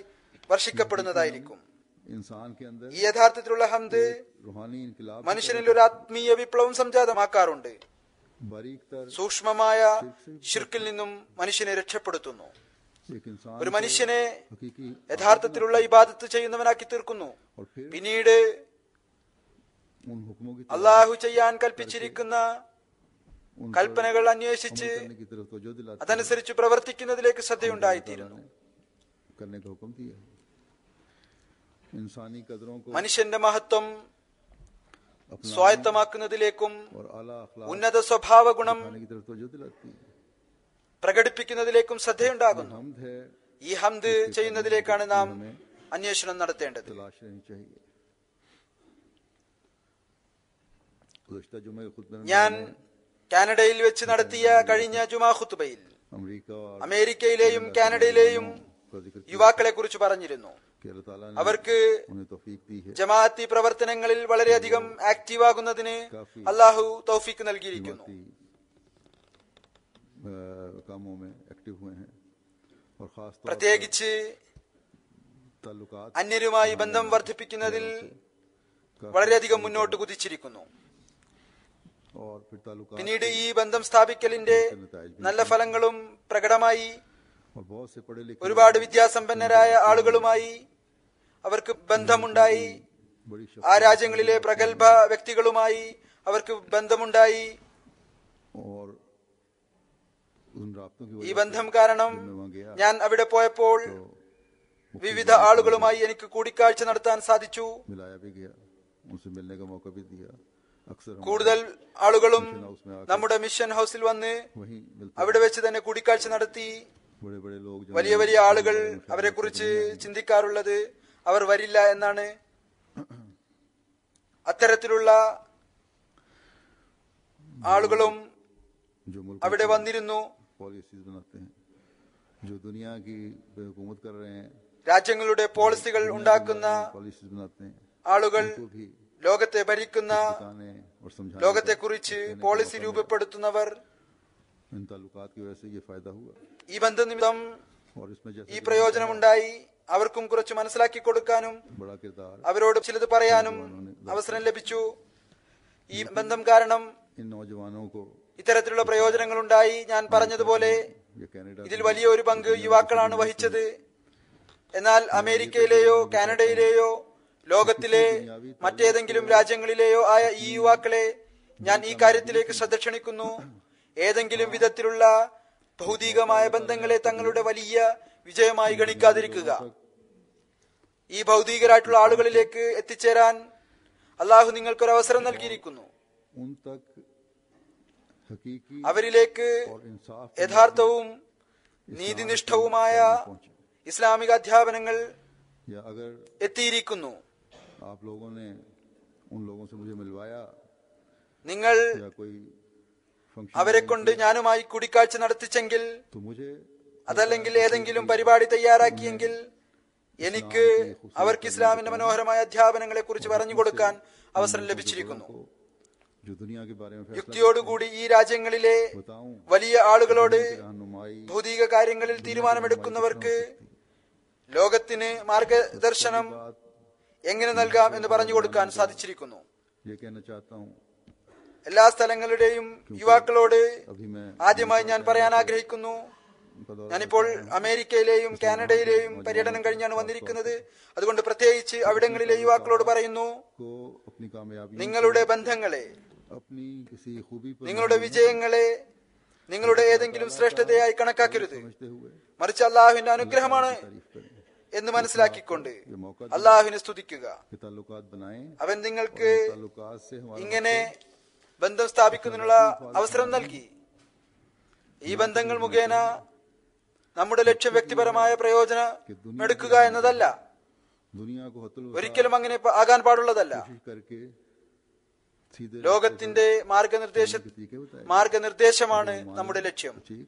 വർഷിക്കപ്പെടുന്നതായിരിക്കും. इंसान के अंदर ഈ യഥാർത്ഥത്തിലുള്ള ഹംദ് रूहानी इनकलाब മനുഷ്യനിൽ ഒരു ആത്മീയ വിപ്ലവം സംജാതമാക്കാറുണ്ട്. बारीक तर സൂക്ഷ്മമായ ശിർക്കിൽ നിന്നും മനുഷ്യനെ രക്ഷപ്പെടുത്തുന്നു. एक इंसान ഒരു മനുഷ്യനെ हकीकी യഥാർത്ഥത്തിലുള്ള ഇബാദത്ത് ചെയ്യുന്നവനാക്കി തീർക്കുന്നു. और फिर പിന്നീട് उन हुक्मों की അള്ളാഹു ചെയ്യാൻ കൽപ്പിച്ചിരിക്കുന്ന उन കൽപ്പനകൾ അന്വേഷിച്ച് करने की तरफ तवज्जो दिलाते അതനുസരിച്ച് പ്രവർത്തിക്കുന്നതിലേക്ക് ശ്രദ്ധയുണ്ടായിത്തീരുന്നു. करने का हुक्म दिया है। इंसानी कदरों को മനുഷ്യന്റെ മഹത്വം സ്വായത്തമാക്കുന്നതിലേക്കും और आला अखलाक ഉന്നത സ്വഭാവ ഗുണം खाने की तरफ तवज्जो दिलाती है। പ്രകടിപ്പിക്കുന്നതിലേക്കും ശ്രദ്ധയുണ്ടാകുന്നു. हमद है ഈ ഹംദ് ചെയ്യുന്നതിലേക്കാണ് നാം അന്വേഷണം നടത്തേണ്ടത്. तलाश रहनी चाहिए। गुज़श्ता जुमे के खुतबे में ഞാൻ കാനഡയിൽ വെച്ച് നടത്തിയ കഴിഞ്ഞ ജുമാ ഖുത്ബയിൽ अमेरिका और അമേരിക്കയിലെയും കാനഡയിലെയും का जिक्र किया യുവാക്കളെ കുറിച്ച് പറഞ്ഞിരുന്നു. कि अल्लाह ताला ने അവർക്ക് उन्हें तौफीक दी है ജമാഅത്തി പ്രവർത്തനങ്ങളിൽ വളരെയധികം ആക്റ്റീവ് ആകുന്നതിന് അള്ളാഹു തൗഫീക്ക് നൽകിയിരിക്കുന്നു. कामों में एक्टिव हुए हैं और खास तौर पर പ്രത്യേകിച്ച് ताल्लुकात അന്യരുമായി ബന്ധം വർദ്ധിപ്പിക്കുന്നതിൽ വളരെയധികം മുന്നോട്ട് കുതിച്ചിരിക്കുന്നു. और फिर ताल्लुकात പിന്നീട് ഈ ബന്ധം സ്ഥാപിക്കലിന്റെ നല്ല ഫലങ്ങളും പ്രകടമായി. और बहुत से पढ़े लिखे ഒരുപാട് വിദ്യാസമ്പന്നരായ ആളുകളുമായി അവർക്ക് ബന്ധമുണ്ടായി. बड़ी ആ രാജ്യങ്ങളിലെ പ്രഗത്ഭ വ്യക്തികളുമായി അവർക്ക് ബന്ധമുണ്ടായി. और उन राब्तों की ഈ वजह ബന്ധം കാരണം से मैं वहाँ गया ഞാൻ അവിടെ പോയപ്പോൾ വിവിധ ആളുകളുമായി എനിക്ക് കൂടിക്കാഴ്ച നടത്താൻ സാധിച്ചു. मिलाया भी गया, उनसे मिलने का मौका भी दिया। अक्सर हम കൂടുതൽ ആളുകളും നമ്മുടെ മിഷൻ ഹൗസിൽ വന്ന് वहीं मिलते അവിടെ വെച്ച് തന്നെ കൂടിക്കാഴ്ച നടത്തി. बड़े बड़े लोग जो വലിയ വലിയ ആളുകൾ അവരെ കുറിച്ച് ചിന്തിക്കാറുള്ളത് അവർ വരില്ല എന്നാണ്. അത്തരത്തിലുള്ള ആളുകളും जो मुल्क അവിടെ വന്നിരുന്നു. पॉलिसीज बनाते हैं, जो दुनिया की हुकूमत कर रहे हैं, രാജ്യങ്ങളുടെ പോളിസികൾ ഉണ്ടാക്കുന്ന पॉलिसीज बनाते हैं, ആളുകൾ उनको भी ലോകത്തെ ഭരിക്കുന്ന बताने और समझाने ലോകത്തെക്കുറിച്ച് പോളിസി രൂപപ്പെടുത്തുന്നവർ इन ताल्लुकात की वजह से ये फायदा हुआ। ഈ ബന്ധനിമിത്തം और इसमें ഈ जैसे പ്രയോജനമുണ്ടായി. അവർക്കും കുറച്ച് മനസ്സിലാക്കി കൊടുക്കാനും बड़ा किरदार അവരോട് ചിലത് പറയാനും അവസരം ലഭിച്ചു. ഈ ബന്ധം കാരണം इन नौजवानों को ഇത്തരത്തിലുള്ള പ്രയോജനങ്ങൾ ഉണ്ടായി. ഞാൻ പറഞ്ഞതുപോലെ ये कनाडा ഇതിൽ വലിയ ഒരു പങ്ക് യുവാക്കളാണ് വഹിച്ചത്. എന്നാൽ അമേരിക്കയിലെയോ കാനഡയിലെയോ ലോകത്തിലെ മറ്റേതെങ്കിലും രാജ്യങ്ങളിലെയോ ആയ ഈ യുവാക്കളെ ഞാൻ ഈ കാര്യത്തിലേക്ക് ശ്രദ്ധ ക്ഷണിക്കുന്നു. ഏതെങ്കിലും വിധത്തിലുള്ള ഭൗതികമായ ബന്ധങ്ങളെ തങ്ങളുടെ വലിയ വിജയമായി ഗണിക്കാതിരിക്കുക. ഈ ഭൗതികരായിട്ടുള്ള ആളുകളിലേക്ക് എത്തിച്ചേരാൻ അള്ളാഹു നിങ്ങൾക്കൊരു അവസരം നൽകിയിരിക്കുന്നു. उन तक हकीकी അവരിലേക്ക് और इंसाफ യഥാർത്ഥവും നീതിനിഷ്ഠവുമായ ഇസ്ലാമിക അധ്യാപനങ്ങൾ या अगर എത്തിയിരിക്കുന്നു. आप लोगों ने उन लोगों से मुझे मिलवाया നിങ്ങൾ या कोई फंक्शन അവരെ കൊണ്ട് ഞാനുമായി കൂടിക്കാഴ്ച നടത്തിച്ചെങ്കിൽ, तो मुझे അതല്ലെങ്കിൽ ഏതെങ്കിലും പരിപാടി തയ്യാറാക്കിയെങ്കിൽ എനിക്ക് അവർക്ക് ഇസ്ലാമിന്റെ മനോഹരമായ അധ്യാപനങ്ങളെ കുറിച്ച് പറഞ്ഞു കൊടുക്കാൻ അവസരം ലഭിച്ചിരിക്കുന്നു. जो दुनिया के बारे में फैसला യുക്തിയോടുകൂടി ഈ രാജ്യങ്ങളിലെ बताऊं വലിയ ആളുകളോട് रहनुमाई ഭൗതിക കാര്യങ്ങളിൽ തീരുമാനമെടുക്കുന്നവർക്ക് ലോകത്തിന് മാർഗദർശനം എങ്ങനെ നൽകാം എന്ന് പറഞ്ഞു കൊടുക്കാൻ സാധിച്ചിരിക്കുന്നു. ये कहना चाहता हूं, എല്ലാ സ്ഥലങ്ങളുടെയും യുവാക്കളോട് अभी मैं ആദ്യമായി ഞാൻ പറയാൻ ആഗ്രഹിക്കുന്നു. उनका दौरा ഞാനിപ്പോൾ അമേരിക്കയിലെയും കാനഡയിലെയും പര്യടനം കഴിഞ്ഞാണ് വന്നിരിക്കുന്നത്. അതുകൊണ്ട് പ്രത്യേകിച്ച് അവിടങ്ങളിലെ യുവാക്കളോട് പറയുന്നു, को अपनी कामयाबी നിങ്ങളുടെ ബന്ധങ്ങളെ, अपनी किसी खूबी पर നിങ്ങളുടെ വിജയങ്ങളെ നിങ്ങളുടെ ഏതെങ്കിലും ശ്രേഷ്ഠതയായി കണക്കാക്കരുത്. समझते हुए മറിച്ച് അള്ളാഹുവിന്റെ അനുഗ്രഹമാണ് तारीफ करें, എന്ന് മനസ്സിലാക്കിക്കൊണ്ട് ये मौका അള്ളാഹുവിനെ സ്തുതിക്കുക. के ताल्लुकात बनाएं, അവൻ നിങ്ങൾക്ക് ताल्लुकात से हमारा ഇങ്ങനെ ബന്ധം സ്ഥാപിക്കുന്നതിനുള്ള അവസരം നൽകി. ഈ ബന്ധങ്ങൾ മുഖേന നമ്മുടെ ലക്ഷ്യം വ്യക്തിപരമായ പ്രയോജനം എടുക്കുക എന്നതല്ല. दुनिया को हतुल ഒരിക്കലും അങ്ങനെ ആകാൻ പാടുള്ളതല്ല. कोशिश करके सीधे ലോകത്തിന്റെ तरीके बताए മാർഗനിർദ്ദേശമാണ് നമ്മുടെ ലക്ഷ്യം. ठीक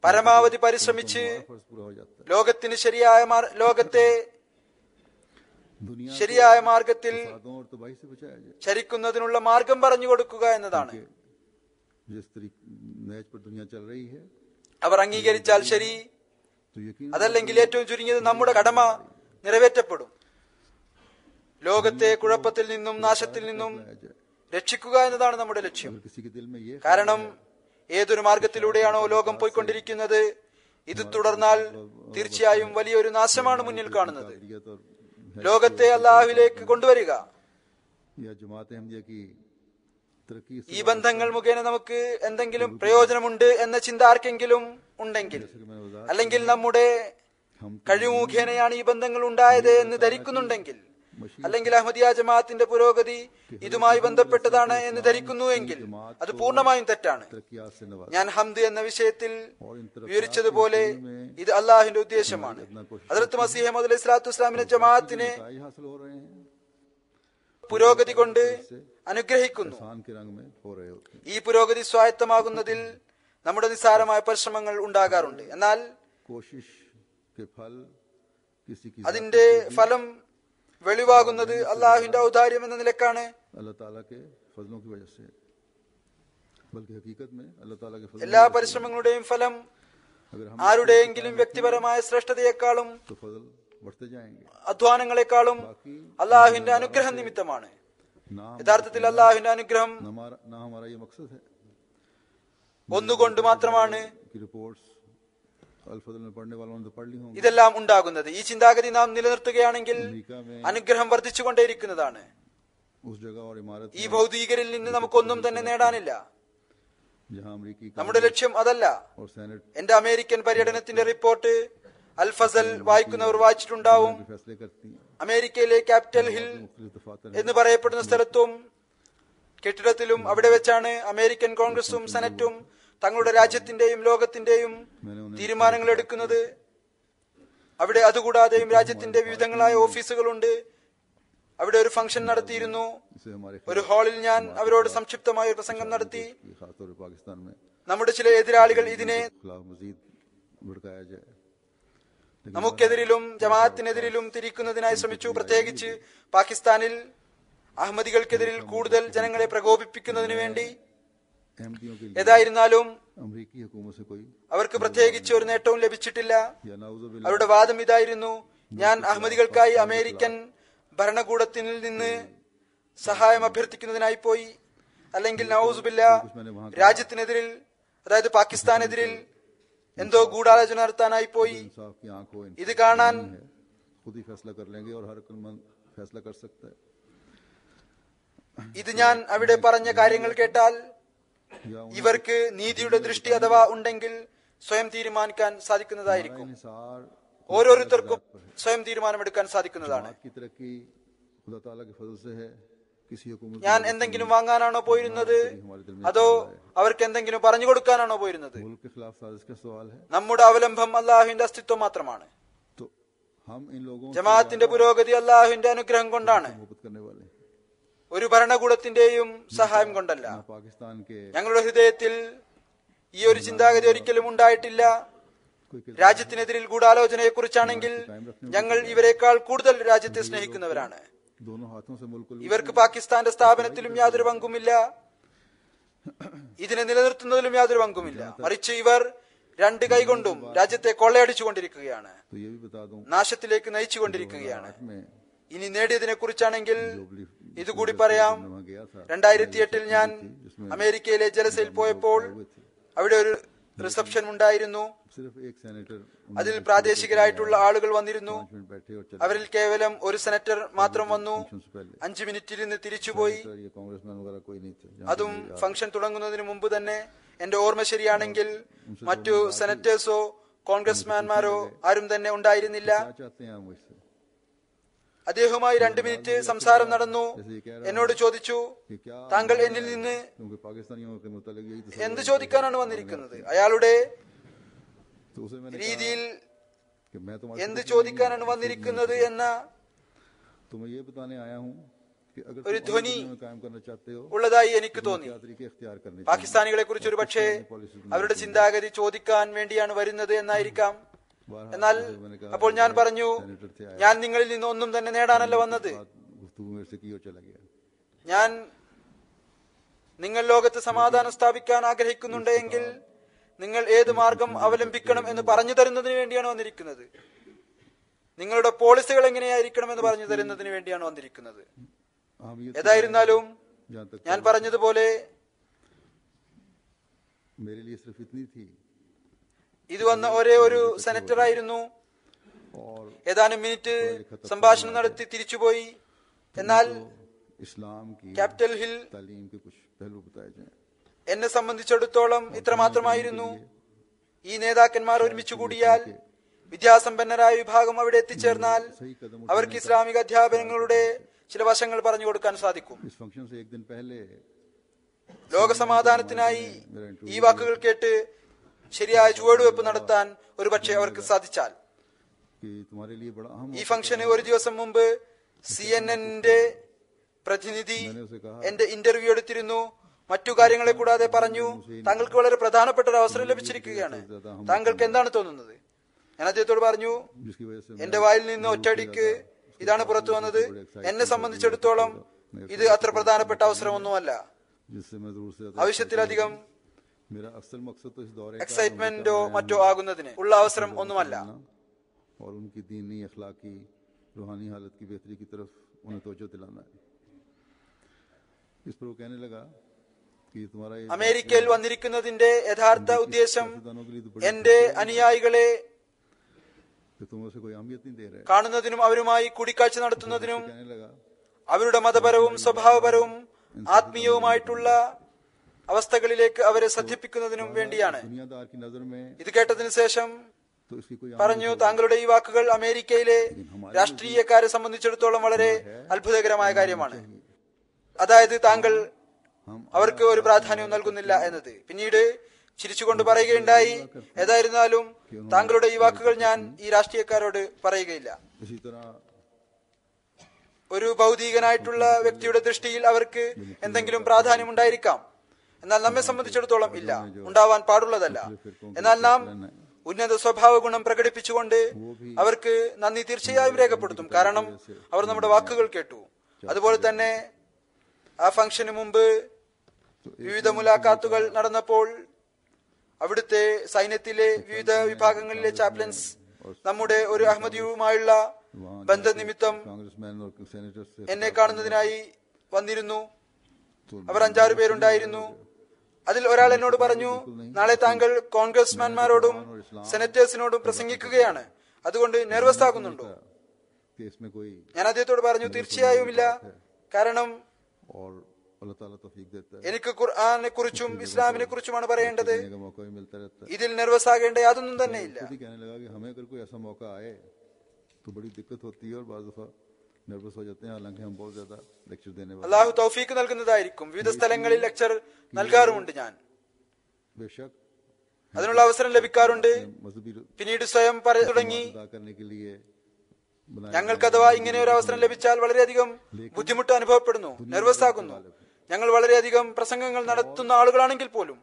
പരമാവധി പരിശ്രമിച്ച് फर्ज पूरा हो जाता ലോകത്തിന് ശരിയായ ലോകത്തെ है। दुनिया ശരിയായ മാർഗത്തിൽ सादों और तबाही से बचाया जाए। ചരിക്കുന്നതിനുള്ള മാർഗം പറഞ്ഞു കൊടുക്കുക എന്നതാണ്. जिस तरीके मैच पर दुनिया चल रही है, അവർ അംഗീകരിച്ചാൽ ശരി, तो यकीन അതല്ലെങ്കിൽ ഏറ്റവും ചുരുങ്ങിയത് നമ്മുടെ കടമ നിറവേറ്റപ്പെടും. ലോകത്തെ കുഴപ്പത്തിൽ നിന്നും നാശത്തിൽ നിന്നും രക്ഷിക്കുക എന്നതാണ് നമ്മുടെ ലക്ഷ്യം. अगर किसी के दिल में ये കാരണം ഏതൊരു മാർഗത്തിലൂടെയാണോ ലോകം പോയിക്കൊണ്ടിരിക്കുന്നത്, ഇത് തുടർന്നാൽ തീർച്ചയായും വലിയൊരു നാശമാണ് മുന്നിൽ കാണുന്നത്. ലോകത്തെ അല്ലാഹുവിലേക്ക് കൊണ്ടുവരിക. या जमात अहमदिया की तरक्की ഈ ബന്ധങ്ങൾ മുഖേന നമുക്ക് എന്തെങ്കിലും പ്രയോജനമുണ്ട് എന്ന ചിന്ത ആർക്കെങ്കിലും ഉണ്ടെങ്കിൽ, അല്ലെങ്കിൽ നമ്മുടെ കഴിവ് മുഖേനയാണ് ഈ ബന്ധങ്ങൾ ഉണ്ടായത് എന്ന് ധരിക്കുന്നുണ്ടെങ്കിൽ, അല്ലെങ്കിൽ അഹമ്മദിയ ജമാഅത്തിന്റെ പുരോഗതി ഇതുമായി ബന്ധപ്പെട്ടതാണ് എന്ന് ധരിക്കുന്നുവെങ്കിൽ അത് പൂർണ്ണമായും തെറ്റാണ്. ഞാൻ ഹംദ് എന്ന വിഷയത്തിൽ വിവരിച്ചതുപോലെ ഇത് അള്ളാഹുവിന്റെ ഉദ്ദേശമാണ്. ഹദ്റത്ത് മസീഹ് മൗഊദ് അലൈഹി സ്വലാത്തു വസ്സലാമിന്റെ ജമാഅത്തിനെ പുരോഗതി കൊണ്ട് അനുഗ്രഹിക്കുന്നു. ഈ പുരോഗതി സ്വായത്തമാകുന്നതിൽ നമ്മുടെ നിസ്സാരമായ പരിശ്രമങ്ങൾ ഉണ്ടാകാറുണ്ട്. എന്നാൽ അതിന്റെ ഫലം വെളിവാകുന്നത് അള്ളാഹുവിന്റെ ഔദാര്യം എന്ന നിലക്കാണ്. എല്ലാ പരിശ്രമങ്ങളുടെയും ഫലം ആരുടെയെങ്കിലും വ്യക്തിപരമായ ശ്രേഷ്ഠതയെക്കാളും അധ്വാനങ്ങളെക്കാളും അള്ളാഹുവിന്റെ അനുഗ്രഹം നിമിത്തമാണ്. യഥാർത്ഥത്തിൽ അള്ളാഹുവിന്റെ അനുഗ്രഹം ഒന്നുകൊണ്ട് മാത്രമാണ് ഇതെല്ലാം ഉണ്ടാകുന്നത്. ഈ ചിന്താഗതി നാം നിലനിർത്തുകയാണെങ്കിൽ അനുഗ്രഹം വർദ്ധിച്ചുകൊണ്ടേയിരിക്കുന്നതാണ്. ഈ ഭൗതികരിൽ നിന്ന് നമുക്കൊന്നും തന്നെ നേടാനില്ല. നമ്മുടെ ലക്ഷ്യം അതല്ല. എന്റെ അമേരിക്കൻ പര്യടനത്തിന്റെ റിപ്പോർട്ട് അൽ ഫസൽ വായിക്കുന്നവർ വായിച്ചിട്ടുണ്ടാവും. അമേരിക്കയിലെ ക്യാപിറ്റൽ ഹിൽ എന്ന് പറയപ്പെടുന്ന സ്ഥലത്തും കെട്ടിടത്തിലും അവിടെ വെച്ചാണ് അമേരിക്കൻ കോൺഗ്രസും സെനറ്റും തങ്ങളുടെ രാജ്യത്തിന്റെയും ലോകത്തിന്റെയും തീരുമാനങ്ങൾ എടുക്കുന്നത്. അവിടെ അതുകൂടാതെയും രാജ്യത്തിന്റെ വിവിധങ്ങളായ ഓഫീസുകളുണ്ട്. അവിടെ ഒരു ഫംഗ്ഷൻ നടത്തിയിരുന്നു. ഒരു ഹാളിൽ ഞാൻ അവരോട് സംക്ഷിപ്തമായ ഒരു പ്രസംഗം നടത്തി. നമ്മുടെ ചില എതിരാളികൾ ഇതിനെ നമുക്കെതിരിലും ജമാഅത്തിനെതിരിലും തിരിക്കുന്നതിനായി ശ്രമിച്ചു. പ്രത്യേകിച്ച് പാകിസ്ഥാനിൽ അഹമ്മദികൾക്കെതിരിൽ കൂടുതൽ ജനങ്ങളെ പ്രകോപിപ്പിക്കുന്നതിന് വേണ്ടി. ഏതായിരുന്നാലും അവർക്ക് പ്രത്യേകിച്ച് ഒരു നേട്ടവും ലഭിച്ചിട്ടില്ല. അവരുടെ വാദം ഇതായിരുന്നു: ഞാൻ അഹമ്മദികൾക്കായി അമേരിക്കൻ ഭരണകൂടത്തിൽ നിന്ന് സഹായം അഭ്യർത്ഥിക്കുന്നതിനായി പോയി, അല്ലെങ്കിൽ നഊസ് ബില്ലാഹ് രാജ്യത്തിനെതിരിൽ, അതായത് പാകിസ്ഥാനെതിരിൽ എന്തോ ഗൂഢാലോചന നടത്താനായി പോയി. ഇത് കാണാൻ ഇത് ഞാൻ അവിടെ പറഞ്ഞ കാര്യങ്ങൾ കേട്ടാൽ ഇവർക്ക് നീതിയുടെ ദൃഷ്ടി അഥവാ ഉണ്ടെങ്കിൽ സ്വയം തീരുമാനിക്കാൻ സാധിക്കുന്നതായിരിക്കും. ഓരോരുത്തർക്കും സ്വയം തീരുമാനമെടുക്കാൻ സാധിക്കുന്നതാണ്. ഞാൻ എന്തെങ്കിലും വാങ്ങാനാണോ പോയിരുന്നത്, അതോ അവർക്ക് എന്തെങ്കിലും പറഞ്ഞു കൊടുക്കാനാണോ പോയിരുന്നത്? നമ്മുടെ അവലംബം അള്ളാഹുവിന്റെ അസ്തിത്വം മാത്രമാണ്. ജമാഅത്തിന്റെ പുരോഗതി അള്ളാഹുവിന്റെ അനുഗ്രഹം കൊണ്ടാണ്, ഒരു ഭരണകൂടത്തിന്റെയും സഹായം കൊണ്ടല്ല. ഞങ്ങളുടെ ഹൃദയത്തിൽ ഈ ഒരു ചിന്താഗതി ഒരിക്കലും ഉണ്ടായിട്ടില്ല. രാജ്യത്തിനെതിരിൽ ഗൂഢാലോചനയെ കുറിച്ചാണെങ്കിൽ ഞങ്ങൾ ഇവരെക്കാൾ കൂടുതൽ രാജ്യത്തെ സ്നേഹിക്കുന്നവരാണ്. ഇവർക്ക് പാകിസ്ഥാന്റെ സ്ഥാപനത്തിലും യാതൊരു പങ്കുമില്ല, ഇതിനെ നിലനിർത്തുന്നതിലും യാതൊരു പങ്കുമില്ല. മറിച്ച് ഇവർ രണ്ട് കൈകൊണ്ടും രാജ്യത്തെ കൊള്ളയടിച്ചുകൊണ്ടിരിക്കുകയാണ്, നാശത്തിലേക്ക് നയിച്ചുകൊണ്ടിരിക്കുകയാണ്. ഇനി നേടിയതിനെ കുറിച്ചാണെങ്കിൽ ഇതുകൂടി പറയാം. 2008 ഞാൻ അമേരിക്കയിലെ ജലസയിൽ പോയപ്പോൾ അവിടെ ഒരു റിസപ്ഷൻ ഉണ്ടായിരുന്നു. അതിൽ പ്രാദേശികരായിട്ടുള്ള ആളുകൾ വന്നിരുന്നു. അവരിൽ കേവലം ഒരു സെനറ്റർ മാത്രം വന്നു. 5 മിനിറ്റിൽ നിന്ന് തിരിച്ചുപോയി. അതും ഫംഗ്ഷൻ തുടങ്ങുന്നതിന് മുമ്പ് തന്നെ. എന്റെ ഓർമ്മ ശരിയാണെങ്കിൽ മറ്റു സെനറ്റേഴ്സോ കോൺഗ്രസ്മാൻമാരോ ആരും തന്നെ ഉണ്ടായിരുന്നില്ല. അദ്ദേഹവുമായി 2 മിനിറ്റ് സംസാരം നടന്നു. എന്നോട് ചോദിച്ചു, താങ്കൾ എന്നിൽ നിന്ന് എന്ത് ചോദിക്കാനാണ് വന്നിരിക്കുന്നത്? അയാളുടെ രീതിയിൽ എന്ത് ചോദിക്കാനാണ് വന്നിരിക്കുന്നത് എന്ന ഒരു ധ്വനി ഉള്ളതായി എനിക്ക് തോന്നി. പാകിസ്ഥാനികളെ കുറിച്ച് ഒരു പക്ഷേ അവരുടെ ചിന്താഗതി ചോദിക്കാൻ വേണ്ടിയാണ് വരുന്നത് എന്നായിരിക്കാം. എന്നാൽ അപ്പോൾ ഞാൻ പറഞ്ഞു, ഞാൻ നിങ്ങളിൽ നിന്ന് ഒന്നും തന്നെ നേടാനല്ല വന്നത്. ഞാൻ നിങ്ങൾ ലോകത്ത് സമാധാനം സ്ഥാപിക്കാൻ ആഗ്രഹിക്കുന്നുണ്ടെങ്കിൽ നിങ്ങൾ ഏത് മാർഗം അവലംബിക്കണം എന്ന് പറഞ്ഞു തരുന്നതിന് വേണ്ടിയാണ് വന്നിരിക്കുന്നത്. നിങ്ങളുടെ പോളിസികൾ എങ്ങനെയായിരിക്കണം എന്ന് പറഞ്ഞു തരുന്നതിന് വേണ്ടിയാണ് വന്നിരിക്കുന്നത്. ഏതായിരുന്നാലും ഞാൻ പറഞ്ഞതുപോലെ ഇത് വന്ന ഒരേ ഒരു സെനറ്റർ ആയിരുന്നു. और ഏതാനും മിനിറ്റ് സംഭാഷണം നടത്തി തിരിച്ചുപോയി. എന്നാൽ इस्लाम की ക്യാപിറ്റൽ ഹിൽ तालीम के कुछ पहलू बताए जाएं। എന്നെ സംബന്ധിച്ചിടത്തോളം ഇത്ര മാത്രമായിരുന്നു. ഈ നേതാക്കന്മാർ ഒരുമിച്ച് കൂടിയാൽ, വിദ്യാസമ്പന്നരായ വിഭാഗം അവിടെ എത്തിച്ചേർന്നാൽ അവർക്ക് ഇസ്ലാമിക അധ്യാപനങ്ങളുടെ ചില വശങ്ങൾ പറഞ്ഞു കൊടുക്കാൻ സാധിക്കും. इस फंक्शन से एक दिन पहले ലോക സമാധാനത്തിനായി ഈ വാക്കുകൾ കേട്ട് ശരിയായ ചുവടുവെപ്പ് നടത്താൻ ഒരു പക്ഷേ അവർക്ക് സാധിച്ചാൽ, कि तुम्हारे लिए बड़ा अहम ഈ ഫംഗ്ഷന് ഒരു ദിവസം മുമ്പ് CNN-ന്റെ പ്രതിനിധി എന്റെ ഇന്റർവ്യൂ എടുത്തിരുന്നു. മറ്റു കാര്യങ്ങളെ കൂടാതെ പറഞ്ഞു, താങ്കൾക്ക് വളരെ പ്രധാനപ്പെട്ട ഒരു അവസരം ലഭിച്ചിരിക്കുകയാണ്, താങ്കൾക്ക് എന്താണ് തോന്നുന്നത്? ഞാൻ അദ്ദേഹത്തോട് പറഞ്ഞു, जिसकी वजह से എന്റെ വായിൽ നിന്ന് ഒറ്റയടിക്ക് ഇതാണ് പുറത്തു വന്നത്. എന്നെ സംബന്ധിച്ചിടത്തോളം ഇത് അത്ര പ്രധാനപ്പെട്ട അവസരമൊന്നുമല്ല. जिससे मैं जरूर से ആവശ്യത്തിലധികം मेरा असल मकसद तो इस दौरे का എക്സൈറ്റ്മെന്റോ മറ്റോ ആകുന്നതിന് ഉള്ള അവസരം ഒന്നുമല്ല. और उनकी दीनी अखलाकी रूहानी हालत की बेहतरी की तरफ उन्हें तवज्जो दिलाना है। इस पर वो कहने लगा कि तुम्हारा ये അമേരിക്കയിൽ വന്നിരിക്കുന്നതിന്റെ യഥാർത്ഥ ഉദ്ദേശം എന്റെ അനുയായികളെ कि तुम उसे कोई अहमियत नहीं दे रहे। കാണുന്നതിനും അവരുമായി കൂടിക്കാഴ്ച നടത്തുന്നതിനും कहने लगा അവരുടെ മതപരവും സ്വഭാവപരവും ആത്മീയവുമായിട്ടുള്ള അവസ്ഥകളിലേക്ക് അവരെ ശ്രദ്ധിപ്പിക്കുന്നതിനും വേണ്ടിയാണ്. दुनियादार की नजर में ഇത് കേട്ടതിനു ശേഷം तो इसकी कोई പറഞ്ഞു, താങ്കളുടെ ഈ വാക്കുകൾ അമേരിക്കയിലെ രാഷ്ട്രീയക്കാരെ സംബന്ധിച്ചിടത്തോളം വളരെ അത്ഭുതകരമായ കാര്യമാണ്. അതായത് താങ്കൾ അവർക്ക് ഒരു പ്രാധാന്യവും നൽകുന്നില്ല എന്നത്. പിന്നീട് ചിരിച്ചുകൊണ്ട് പറയുകയുണ്ടായി, ഏതായിരുന്നാലും താങ്കളുടെ ഈ വാക്കുകൾ ഞാൻ ഈ രാഷ്ട്രീയക്കാരോട് പറയുകയില്ല. इसी तरह ഒരു ഭൗതികനായിട്ടുള്ള വ്യക്തിയുടെ ദൃഷ്ടിയിൽ അവർക്ക് എന്തെങ്കിലും പ്രാധാന്യം ഉണ്ടായിരിക്കാം, എന്നാൽ നമ്മെ സംബന്ധിച്ചിടത്തോളം ഇല്ല, ഉണ്ടാവാൻ പാടുള്ളതല്ല. എന്നാൽ നാം ഉന്നത സ്വഭാവ ഗുണം പ്രകടിപ്പിച്ചുകൊണ്ട് അവർക്ക് നന്ദി തീർച്ചയായും രേഖപ്പെടുത്തും, കാരണം അവർ നമ്മുടെ വാക്കുകൾ കേട്ടു. അതുപോലെ തന്നെ ആ ഫംഗ്ഷന് മുമ്പ് വിവിധ മുലാഖാത്തുകൾ നടന്നപ്പോൾ അവിടുത്തെ സൈന്യത്തിലെ വിവിധ വിഭാഗങ്ങളിലെ ചാപ്ലൻസ് നമ്മുടെ ഒരു അഹമ്മദിയുമായുള്ള ബന്ധനിമിത്തം कांग्रेसमैन और सेनेटर्स से എന്നെ കാണുന്നതിനായി വന്നിരുന്നു. അവർ 5-6 പേരുണ്ടായിരുന്നു. അതിൽ ഒരാൾ എന്നോട് പറഞ്ഞു, നാളെ താങ്കൾ കോൺഗ്രസ്മാൻമാരോടും സെനറ്റേഴ്സിനോടും പ്രസംഗിക്കുകയാണ്, അതുകൊണ്ട് നെർവസ് ആകുന്നുണ്ടോ? कि इसमें कोई ഞാൻ അദ്ദേഹത്തോട് പറഞ്ഞു, തീർച്ചയായും ഇല്ല, കാരണം और अल्लाह ताला तौफीक देता है, എനിക്ക് ഖുർആനെ കുറിച്ചും ഇസ്ലാമിനെ കുറിച്ചുമാണ് പറയേണ്ടത്. कहने का मौका भी मिलता रहता है। ഇതിൽ നെർവസ് ആകേണ്ട യാതൊന്നും തന്നെ ഇല്ല. खुद ही कहने लगा कि हमें अगर कोई ऐसा मौका आए तो बड़ी दिक्कत होती है और बाज़ दफ़ा नर्वस हो जाते हैं, हालांकि हम बहुत ज्यादा लेक्चर देने वाले അള്ളാഹു തൗഫീക്ക് നൽകുന്നതായിരിക്കും. വിവിധ സ്ഥലങ്ങളിൽ ലെക്ചർ നൽകാറുമുണ്ട് ഞാൻ, बेशक അതിനുള്ള അവസരം ലഭിക്കാറുണ്ട്. मजहबी പിന്നീട് സ്വയം പറയാൻ തുടങ്ങി, अदा करने के लिए बनाए ഞങ്ങൾക്ക് അഥവാ ഇങ്ങനെ ഒരു അവസരം ലഭിച്ചാൽ വളരെയധികം ബുദ്ധിമുട്ട് അനുഭവപ്പെടുന്നു, നെർവസ് ആകുന്നു. ഞങ്ങൾ വളരെയധികം പ്രസംഗങ്ങൾ നടത്തുന്ന ആളുകളാണെങ്കിൽ പോലും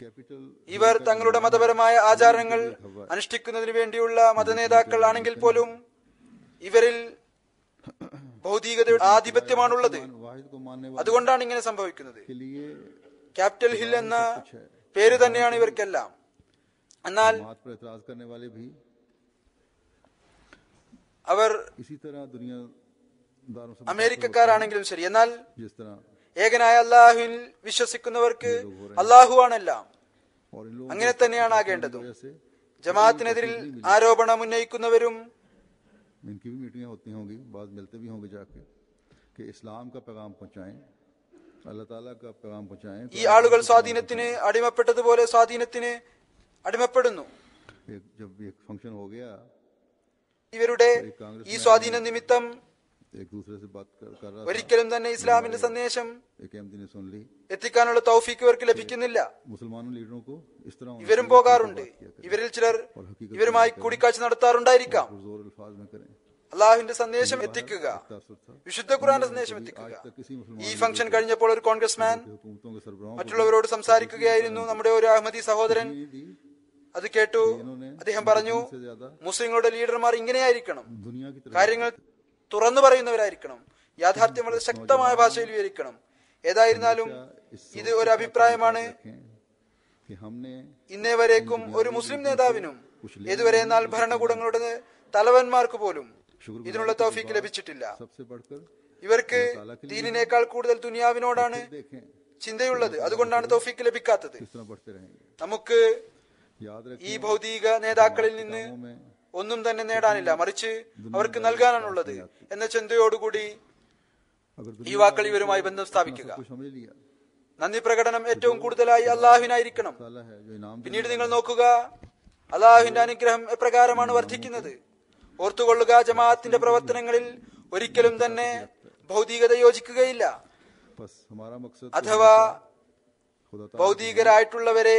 कैपिटल ഇവർ തങ്ങളുടെ മതപരമായ ആചാരങ്ങൾ അനുഷ്ഠിക്കുന്നതിന് വേണ്ടിയുള്ള മതനേതാക്കൾ ആണെങ്കിൽ പോലും ഇവരിൽ ഭൗതികതയുടെ ആധിപത്യമാണുള്ളത്. वाहिद को मानने അതുകൊണ്ടാണ് ഇങ്ങനെ സംഭവിക്കുന്നത്. के लिए ക്യാപിറ്റൽ ഹിൽ എന്ന പേര് തന്നെയാണ് ഇവർക്കെല്ലാം. എന്നാൽ बात पर एतराज करने वाले भी അവർ इसी तरह दुनियादारों से അമേരിക്കക്കാരാണെങ്കിലും ശരി, എന്നാൽ जिस तरह ഏകനായ അള്ളാഹുവിൽ വിശ്വസിക്കുന്നവർക്ക് അള്ളാഹുവാണെല്ലാം. और इन लोगों അങ്ങനെ തന്നെയാണ് ആകേണ്ടതും. की वजह से ജമാഅത്തിനെതിരിൽ ആരോപണം ഉന്നയിക്കുന്നവരും इनकी भी मीटिंगें होती होंगी, बाद मिलते भी होंगे जाके, कि इस्लाम का पैगाम पहुंचाएं, अल्लाह ताला का पैगाम पहुंचाएं। ഈ ആളുകൾ സ്വാധീനത്തിന് അടിമപ്പെട്ടതുപോലെ സ്വാധീനത്തിന് അടിമപ്പെടുന്നു. जब ये फंक्शन हो गया, ഇവരുടെ ഈ സ്വാധീന നിമിത്തം एक दूसरे से बात कर रहा था, ഒരിക്കലും തന്നെ ഇസ്ലാമിന്റെ സന്ദേശം एक अहमदी ने सुन ली। എത്തിക്കാനുള്ള തൗഫീക്ക് ഇവർക്ക് ലഭിക്കുന്നില്ല. मुसलमानों लीडरों को इस तरह ഇവരും പോകാറുണ്ട്. ഇവരിൽ ചിലർ ഇവരുമായി കൂടിക്കാഴ്ച നടത്താറുണ്ടായിരിക്കാം. जोर अल्फाज में करें, അള്ളാഹുവിന്റെ സന്ദേശം എത്തിക്കുക, तासुर था। വിശുദ്ധ ഖുർആന്റെ സന്ദേശം എത്തിക്കുക. आज तक किसी ഈ मुसलमान ഫംഗ്ഷൻ കഴിഞ്ഞപ്പോൾ ഒരു കോൺഗ്രസ്മാൻ हुकूमतों के सरबराहों മറ്റുള്ളവരോട് സംസാരിക്കുകയായിരുന്നു. നമ്മുടെ ഒരു അഹമ്മദി സഹോദരൻ दी അത് കേട്ടു. അദ്ദേഹം പറഞ്ഞു, से ज्यादा മുസ്ലിങ്ങളുടെ ലീഡർമാർ ഇങ്ങനെയായിരിക്കണം, दुनिया की तरफ കാര്യങ്ങൾ തുറന്നു പറയുന്നവരായിരിക്കണം, യാഥാർത്ഥ്യം വളരെ ശക്തമായ ഭാഷയിൽ വിവരിക്കണം. ഏതായിരുന്നാലും ഇത് ഒരു അഭിപ്രായമാണ്. रखें कि हमने ഇന്നേ വരേക്കും ഒരു മുസ്ലിം നേതാവിനും, ഇതുവരെ എന്നാൽ ഭരണകൂടങ്ങളുടെ തലവന്മാർക്ക് പോലും ഇതിനുള്ള തൗഫീക്ക് ലഭിച്ചിട്ടില്ല. सबसे बढ़कर ഇവർക്ക് ദീനിനേക്കാൾ കൂടുതൽ ദുനിയാവിനോടാണ് देखें ചിന്തയുള്ളത്. അതുകൊണ്ടാണ് തൗഫീക്ക് ലഭിക്കാത്തത്. किस तरह बढ़ते रहेंगे। നമുക്ക് याद ഈ रखें ഭൗതിക നേതാക്കളിൽ നിന്ന് कामों में ഒന്നും തന്നെ നേടാനില്ല, മറിച്ച് അവർക്ക് നൽകാനാണുള്ളത് എന്ന ചിന്തയോടുകൂടി अगर ഈ വാക്കൾ ഇവരുമായി ബന്ധം സ്ഥാപിക്കുക. कुछ समझ लिया നന്ദി പ്രകടനം ഏറ്റവും കൂടുതലായി അള്ളാഹുവിനായിരിക്കണം. ताला है जो इनाम പിന്നീട് നിങ്ങൾ നോക്കുക, അള്ളാഹുവിന്റെ അനുഗ്രഹം എപ്രകാരമാണ് വർദ്ധിക്കുന്നത്. ഓർത്തുകൊള്ളുക, ജമാഅത്തിന്റെ പ്രവർത്തനങ്ങളിൽ ഒരിക്കലും തന്നെ ഭൗതികത യോജിക്കുകയില്ല. बस हमारा मकसद അഥവാ खुदा ताला ഭൗതികരായിട്ടുള്ളവരെ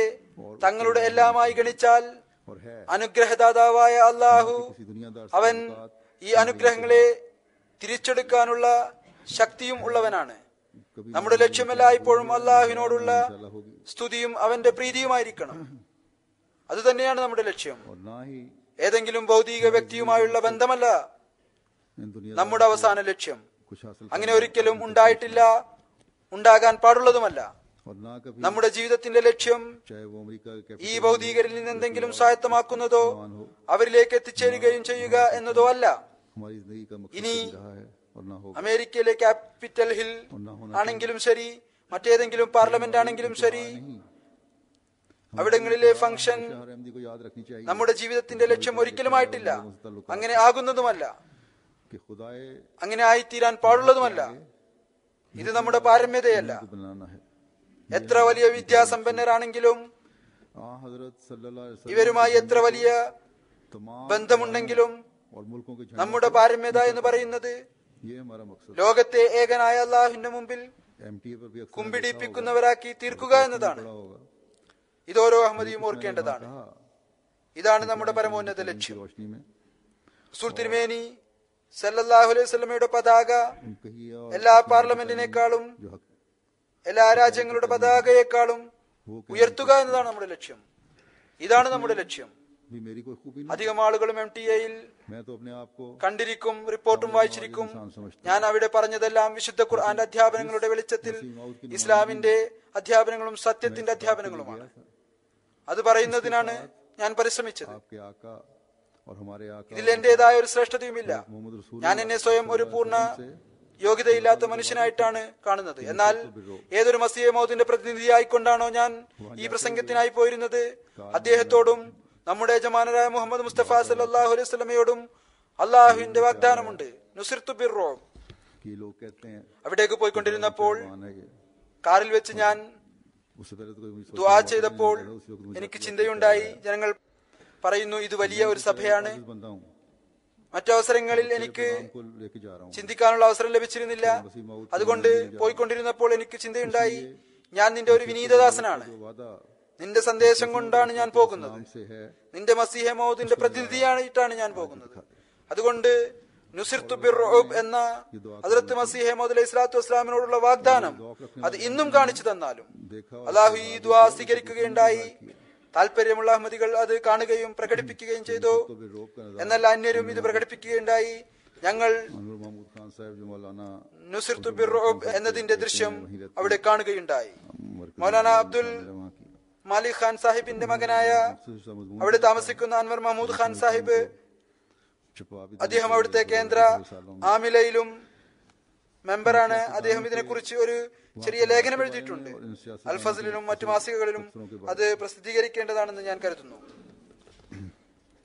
തങ്ങളുടെ എല്ലാമായി ഗണിച്ചാൽ और है അനുഗ്രഹദാതാവായ അള്ളാഹു किसी दुनियादार से അവൻ ഈ അനുഗ്രഹങ്ങളെ തിരിച്ചെടുക്കാനുള്ള ശക്തിയും ഉള്ളവനാണ്. कभी നമ്മുടെ ലക്ഷ്യമെല്ലായ്പ്പോഴും അള്ളാഹുവിനോടുള്ള इंशाल्लाह होगी സ്തുതിയും അവന്റെ പ്രീതിയുമായിരിക്കണം. അതുതന്നെയാണ് നമ്മുടെ ലക്ഷ്യം. और ना ही ഏതെങ്കിലും ഭൗതിക വ്യക്തിയുമായുള്ള ബന്ധമല്ല इन दुनिया നമ്മുടെ അവസാന ലക്ഷ്യം. कुछ हासिल അങ്ങനെ ഒരിക്കലും ഉണ്ടായിട്ടില്ല, ഉണ്ടാകാൻ പാടുള്ളതുമല്ല. और ना कभी നമ്മുടെ ജീവിതത്തിന്റെ ലക്ഷ്യം चाहे वो अमेरिका के ഈ ഭൗതികരിൽ നിന്ന് എന്തെങ്കിലും സ്വായത്തമാക്കുന്നതോ അവരിലേക്ക് എത്തിച്ചേരുകയും ചെയ്യുക എന്നതോ അല്ല. हमारी जिंदगी का मकसद इन्हीं कभी रहा है और ना होगा അമേരിക്കയിലെ ക്യാപിറ്റൽ ഹിൽ ആണെങ്കിലും ശരി, മറ്റേതെങ്കിലും പാർലമെന്റ് ആണെങ്കിലും ശരി, नहीं അവിടങ്ങളിലെ ഫംഗ്ഷൻ हर अहमदी को याद रखनी चाहिए നമ്മുടെ ജീവിതത്തിന്റെ ലക്ഷ്യം ഒരിക്കലുമായിട്ടില്ല, അങ്ങനെ ആകുന്നതുമല്ല, कि खुदाए അങ്ങനെ ആയിത്തീരാൻ പാടുള്ളതുമല്ല. ഇത് നമ്മുടെ പാരമ്യതയല്ല. को बनाना है. എത്ര വലിയ വിദ്യാസമ്പന്നരാണെങ്കിലും हजरत सल्लल्लाहु अलैहि वसल्लम ഇവരുമായി എത്ര വലിയ तमाम ബന്ധമുണ്ടെങ്കിലും और मुल्कों के झंडे നമ്മുടെ പാരമ്യത എന്ന് പറയുന്നത് ये हमारा मकसद ലോകത്തെ ഏകനായ അള്ളാഹുവിന്റെ മുമ്പിൽ एमटीए पर भी अक्सर കുമ്പിടിപ്പിക്കുന്നവരാക്കി തീർക്കുക എന്നതാണ്. बड़ा होगा. ഇത് ഓരോ അഹമ്മദിയും ഓർക്കേണ്ടതാണ്. कहा ഇതാണ് നമ്മുടെ പരമോന്നത की ലക്ഷ്യം. रोशनी में റസൂൽ തിരുമേനി സല്ലല്ലാഹു അലൈഹി വസല്ലമയുടെ പതാക कही और എല്ലാ പാർലമെന്റിനേക്കാളും जो हक എല്ലാ രാജ്യങ്ങളുടെ പതാകയെക്കാളും वो ഉയർത്തുക എന്നതാണ് നമ്മുടെ ലക്ഷ്യം. ഇതാണ് നമ്മുടെ ലക്ഷ്യം. भी मेरी कोई खूबी नहीं. അധികം ആളുകളും MTA-യിൽ मैं तो अपने आप को കണ്ടിരിക്കും, റിപ്പോർട്ടും വായിച്ചിരിക്കും. ഞാൻ അവിടെ പറഞ്ഞതെല്ലാം വിശുദ്ധ ഖുർആന്റെ അധ്യാപനങ്ങളുടെ വെളിച്ചത്തിൽ ഇസ്ലാമിന്റെ അധ്യാപനങ്ങളും സത്യത്തിന്റെ അധ്യാപനങ്ങളുമാണ്. അത് പറയുന്നതിനാണ് ഞാൻ പരിശ്രമിച്ചത്. आपके आका और हमारे आका ഇതിൽ എന്റേതായ ഒരു ശ്രേഷ്ഠതയുമില്ല. मोहम्मद रसूल ഞാൻ എന്നെ സ്വയം ഒരു പൂർണ്ണ യോഗ്യതയില്ലാത്ത മനുഷ്യനായിട്ടാണ് കാണുന്നത്. എന്നാൽ ഏതൊരു മസീഹ് മൗദിന്റെ പ്രതിനിധിയായിക്കൊണ്ടാണോ ഞാൻ ഈ പ്രസംഗത്തിനായി പോയിരുന്നത്, അദ്ദേഹത്തോടും നമ്മുടെ യജമാനരായ മുഹമ്മദ് മുസ്തഫ സല്ലല്ലാഹു അലൈഹി വസല്ലമയോടും അള്ളാഹുവിന്റെ വാഗ്ദാനമുണ്ട്, നുസിർതു ബിർറൂബ്. कि लोग कहते हैं അവിടേക്ക് പോയിക്കൊണ്ടിരുന്നപ്പോൾ मान है ये കാറിൽ വെച്ച് ഞാൻ उससे पहले तो कोई मुझे ദുആ ചെയ്തപ്പോൾ എനിക്ക് ചിന്തയുണ്ടായി. ജനങ്ങൾ പറയുന്നു ഇത് വലിയ ഒരു സഭയാണ്. बंदा हूँ മറ്റവസരങ്ങളിൽ എനിക്ക് को लेके जा रहा हूँ ചിന്തിക്കാനുള്ള അവസരം ലഭിച്ചിരുന്നില്ല. അതുകൊണ്ട് പോയിക്കൊണ്ടിരുന്നപ്പോൾ എനിക്ക് ചിന്തയുണ്ടായി, ഞാൻ നിന്റെ ഒരു വിനീതദാസനാണ്. जो वादा നിന്റെ സന്ദേശം കൊണ്ടാണ് ഞാൻ പോകുന്നത്. नाम से है നിന്റെ മസീഹ മൗദിന്റെ പ്രതിനിധിയായിട്ടാണ് ഞാൻ പോകുന്നത്. അതുകൊണ്ട് നുസിർതു ബിർറൂബ് എന്ന ഹദ്റത്ത് മസീഹ മൗദ് അലൈഹി സ്വലാത്തു വസ്സലാമിനോടുള്ള വാഗ്ദാനം അത് ഇന്നും കാണിച്ചു തന്നാലും देखा അള്ളാഹു ഈ ദുആ സ്വീകരിക്കുകയുണ്ടായി. താല്പര്യമുള്ള അഹമ്മദികൾ അത് കാണുകയും പ്രകടിപ്പിക്കുകയും ചെയ്തു. तो भी रोक कर नजर എന്നാൽ അന്യരും ഇത് പ്രകടിപ്പിക്കുകയുണ്ടായി. ഞങ്ങൾ अनवर महमूद खान साहब जो मौलाना നുസിർതു ബിർറൂബ് എന്നതിന്റെ ദൃശ്യം അവിടെ കാണുകയുണ്ടായി. मरकज മൗലാന അബ്ദുൽ वहाँ की മാലിക് ഖാൻ സാഹിബിന്റെ മകനായ അവിടെ താമസിക്കുന്ന അൻവർ മഹമ്മൂദ് ഖാൻ സാഹിബ്, छुपा भी അദ്ദേഹം അവിടുത്തെ കേന്ദ്ര ആമിലയിലും മെമ്പറാണ്. അദ്ദേഹം ഇതിനെക്കുറിച്ച് ഒരു ചെറിയ ലേഖനം എഴുതിയിട്ടുണ്ട്. അൽ ഫസലിലും മറ്റു മാസികകളിലും അത് പ്രസിദ്ധീകരിക്കേണ്ടതാണെന്ന് ഞാൻ കരുതുന്നു.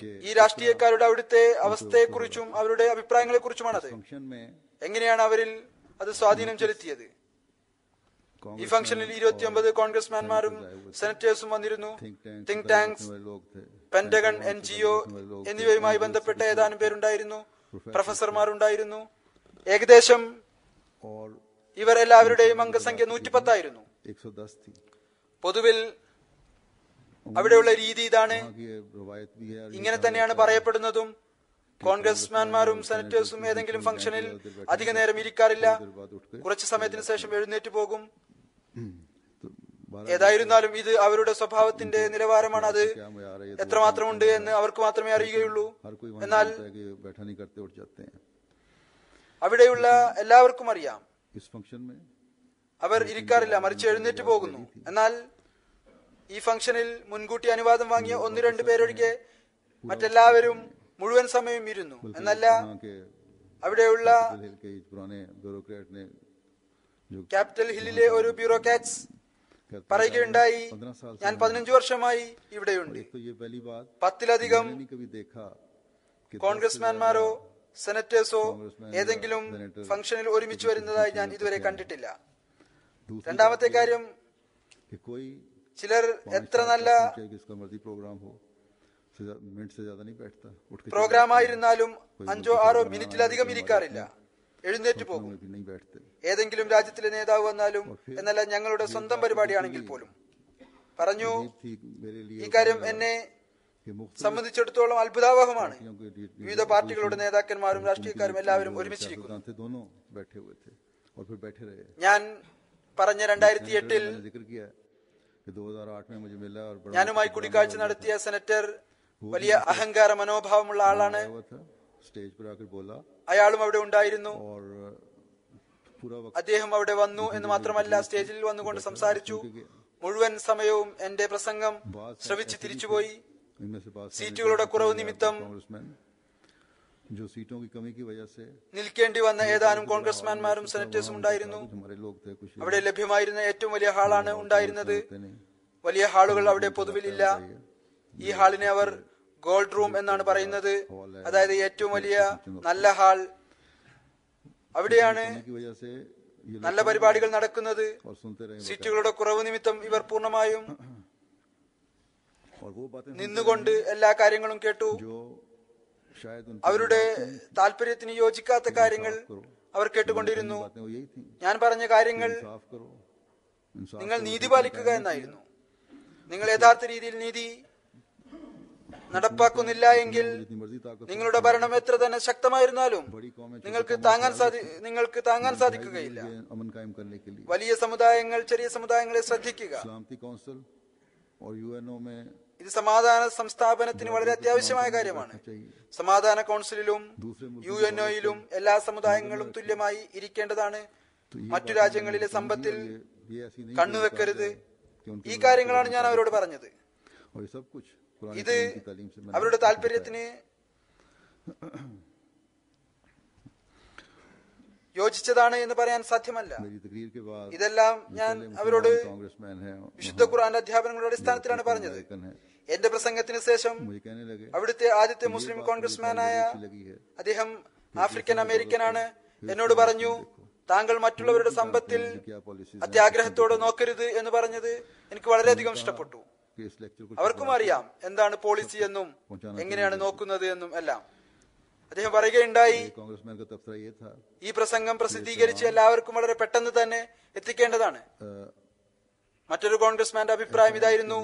के ഈ രാഷ്ട്രീയക്കാരുടെ അവിടുത്തെ അവസ്ഥയെക്കുറിച്ചും അവരുടെ അഭിപ്രായങ്ങളെക്കുറിച്ചുമാണത്. फंक्शन में എങ്ങനെയാണ് അവരിൽ അത് സ്വാധീനം ചെലുത്തിയത്. ഈ ഫംഗ്ഷനിൽ 29 കോൺഗ്രസ്മാൻമാരും സെനറ്റേഴ്സും വന്നിരുന്നു. തിങ്ക് ടാങ്ക്സ്, वाले लोग थे, പെന്റഗൺ, NGO എന്നിവയുമായി ബന്ധപ്പെട്ട ഏതാനും പേരുണ്ടായിരുന്നു. പ്രൊഫസർമാരുണ്ടായിരുന്നു. ഏകദേശം और ഇവർ എല്ലാവരുടെയും അംഗസംഖ്യ 110 ആയിരുന്നു. 110 थी. പൊതുവിൽ അവിടെയുള്ള രീതി ഇതാണ്. वहाँ की ये रवायत भी है. ഇങ്ങനെ തന്നെയാണ് പറയപ്പെടുന്നതും. കോൺഗ്രസ്മാൻമാരും സെനറ്റേഴ്സും ഏതെങ്കിലും ഫംഗ്ഷനിൽ അധിക നേരം ഇരിക്കാറില്ല. കുറച്ചു സമയത്തിന് ശേഷം എഴുന്നേറ്റ് പോകും. तो ഏതായിരുന്നാലും ഇത് അവരുടെ സ്വഭാവത്തിന്റെ നിലവാരമാണ്. അത് എത്രമാത്രമുണ്ട് എന്ന് അവർക്ക് മാത്രമേ അറിയുകയുള്ളൂ. हर कोई वहाँ എന്നാൽ जानता है कि बैठा नहीं करते, उठ जाते हैं. അവിടെയുള്ള എല്ലാവർക്കും അറിയാം इस फंक्शन में അവർ ഇരിക്കാറില്ല, മറിച്ച് എഴുന്നേറ്റ് പോകുന്നു. എന്നാൽ ഈ ഫംഗ്ഷനിൽ മുൻകൂട്ടി അനുവാദം വാങ്ങിയ 1-2 പേരൊഴികെ മറ്റെല്ലാവരും മുഴുവൻ സമയം ഇരുന്നു. എന്നല്ല, वहाँ के അവിടെയുള്ള हिल के पुराने ब्यूरोक्रेट ने जो ക്യാപിറ്റൽ ഹില്ലിലെ ഒരു ബ്യൂറോക്രാറ്റ്സ് പറയുകയുണ്ടായി, ഞാൻ 15 വർഷമായി ഇവിടെയുണ്ട്. एक तो ये पहली बात 10-ലധികം मैंने नहीं कभी देखा कि കോൺഗ്രസ്മാൻമാരോ സെനറ്റേഴ്സോ ഏതെങ്കിലും ഫംഗ്ഷനിൽ ഒരുമിച്ച് വരുന്നതായി ഞാൻ ഇതുവരെ കണ്ടിട്ടില്ല. രണ്ടാമത്തെ കാര്യം, कि कोई ചിലർ എത്ര നല്ല किसका मर्जी प्रोग्राम हो मिनट से ज्यादा नहीं बैठता, उठ के പ്രോഗ്രാമായിരുന്നാലും 5-6 മിനിറ്റിലധികം ഇരിക്കാറില്ല, എഴുന്നേറ്റ് പോകും. भी नहीं बैठते. ഏതെങ്കിലും രാജ്യത്തിലെ നേതാവ് വന്നാലും, എന്നല്ല ഞങ്ങളുടെ സ്വന്തം പരിപാടിയാണെങ്കിൽ പോലും. പറഞ്ഞു, थी मेरे लिए ഈ കാര്യം എന്നെ कि मुख्त സംബന്ധിച്ചിടത്തോളം അത്ഭുതാവഹമാണ്. के വിവിധ പാർട്ടികളുടെ നേതാക്കന്മാരും രാഷ്ട്രീയക്കാരും എല്ലാവരും ഒരുമിച്ചിരിക്കുന്നു. थे, दोनों बैठे हुए थे और फिर बैठे रहे. ഞാൻ പറഞ്ഞ 2008 मैंने जिक्र किया कि 2008 में मुझे मिला और बड़ा ഞാനുമായി കൂടിക്കാഴ്ച നടത്തിയ സെനറ്റർ വലിയ അഹങ്കാര മനോഭാവമുള്ള ആളാണ്. हुआ था, स्टेज पर आकर बोला അയാളും അവിടെ ഉണ്ടായിരുന്നു. और पूरा वक्त അദ്ദേഹം അവിടെ വന്നു എന്ന് മാത്രമല്ല, സ്റ്റേജിൽ വന്നുകൊണ്ട് സംസാരിച്ചു. മുഴുവൻ സമയവും എന്റെ പ്രസംഗം ശ്രവിച്ച് തിരിച്ചുപോയി. इनमें से बात സീറ്റുകളുടെ കുറവ് നിമിത്തം कांग्रेसमैन जो सीटों की कमी की वजह से നിൽക്കേണ്ടി വന്ന ഏതാനും കോൺഗ്രസ്മാൻമാരും സെനറ്റേഴ്സും ഉണ്ടായിരുന്നു. हमारे लोग थे कुछ അവിടെ ലഭ്യമായിരുന്ന ഏറ്റവും വലിയ ഹാളാണ് ഉണ്ടായിരുന്നത്. വലിയ ഹാളുകൾ അവിടെ പൊതുവിലില്ല. ഈ ഹാളിനെ അവർ ഗോൾഡ് റൂം എന്നാണ് പറയുന്നത്, അതായത് ഏറ്റവും വലിയ നല്ല ഹാൾ. അവിടെയാണ് की वजह से ये നല്ല പരിപാടികൾ നടക്കുന്നത്. और सुनते रहे സീറ്റുകളുടെ കുറവ് നിമിത്തം ഇവർ പൂർണ്ണമായും और वो बातें നിന്നുകൊണ്ട് എല്ലാ കാര്യങ്ങളും കേട്ടു. जो शायद उनकी അവരുടെ താല്പര്യത്തിന് യോജിക്കാത്ത കാര്യങ്ങൾ അവർ കേട്ടുകൊണ്ടിരുന്നു. बातें वो यही थी, ഞാൻ പറഞ്ഞ കാര്യങ്ങൾ, इंसाफ करो, इंसाफ നിങ്ങൾ നീതി പാലിക്കുക എന്നായിരുന്നു. നിങ്ങൾ യഥാർത്ഥ രീതിയിൽ നീതി നടപ്പാക്കുന്നില്ല എങ്കിൽ जितनी मर्जी ताकत നിങ്ങളുടെ ഭരണം എത്ര തന്നെ ശക്തമായിരുന്നാലും बड़ी कौमें നിങ്ങൾക്ക് താങ്ങാൻ സാധിക്കുകയില്ല. अमन कायम करने के लिए വലിയ സമുദായങ്ങൾ ചെറിയ സമുദായങ്ങളെ ശ്രദ്ധിക്കുക. सलामती काउंसिल और यूएनओ में ഇത് സമാധാന സംസ്ഥാപനത്തിന് വളരെ അത്യാവശ്യമായ കാര്യമാണ്. സമാധാന കൗൺസിലിലും UNO-യിലും എല്ലാ സമുദായങ്ങളും തുല്യമായി ഇരിക്കേണ്ടതാണ്. മറ്റു രാജ്യങ്ങളിലെ സമ്പത്തിൽ ये ऐसी नहीं കണ്ണുവെക്കരുത്. ഈ കാര്യങ്ങളാണ് ഞാൻ അവരോട് പറഞ്ഞത്. और ये सब कुछ कुरान ഇത് की तालीम से അവരുടെ താല്പര്യത്തിന് യോജിച്ചതാണ് എന്ന് പറയാൻ സാധ്യമല്ല. मेरी तकरीर के बाद ഇതെല്ലാം ഞാൻ അവരോട് कांग्रेसमैन है വിശുദ്ധ ഖുർആന്റെ അധ്യാപനങ്ങളുടെ അടിസ്ഥാനത്തിലാണ് പറഞ്ഞത്. എന്റെ പ്രസംഗത്തിന് ശേഷം मुझे कहने लगे അവിടുത്തെ ആദ്യത്തെ മുസ്ലിം കോൺഗ്രസ്മാനായ लगी है അദ്ദേഹം ആഫ്രിക്കൻ അമേരിക്കനാണ്, എന്നോട് പറഞ്ഞു, താങ്കൾ മറ്റുള്ളവരുടെ സമ്പത്തിൽ क्या पॉलिसी അത്യാഗ്രഹത്തോടെ നോക്കരുത് എന്ന് പറഞ്ഞത് എനിക്ക് വളരെയധികം ഇഷ്ടപ്പെട്ടു. के इस लेक्चर को അവർക്കും അറിയാം എന്താണ് പോളിസി എന്നും എങ്ങനെയാണ് നോക്കുന്നത് എന്നും എല്ലാം. അദ്ദേഹം പറയുകയുണ്ടായി, कांग्रेसमैन का तबसरा ये था ഈ പ്രസംഗം പ്രസിദ്ധീകരിച്ച് എല്ലാവർക്കും വളരെ പെട്ടെന്ന് തന്നെ എത്തിക്കേണ്ടതാണ്. മറ്റൊരു കോൺഗ്രസ്മാന്റെ അഭിപ്രായം ഇതായിരുന്നു,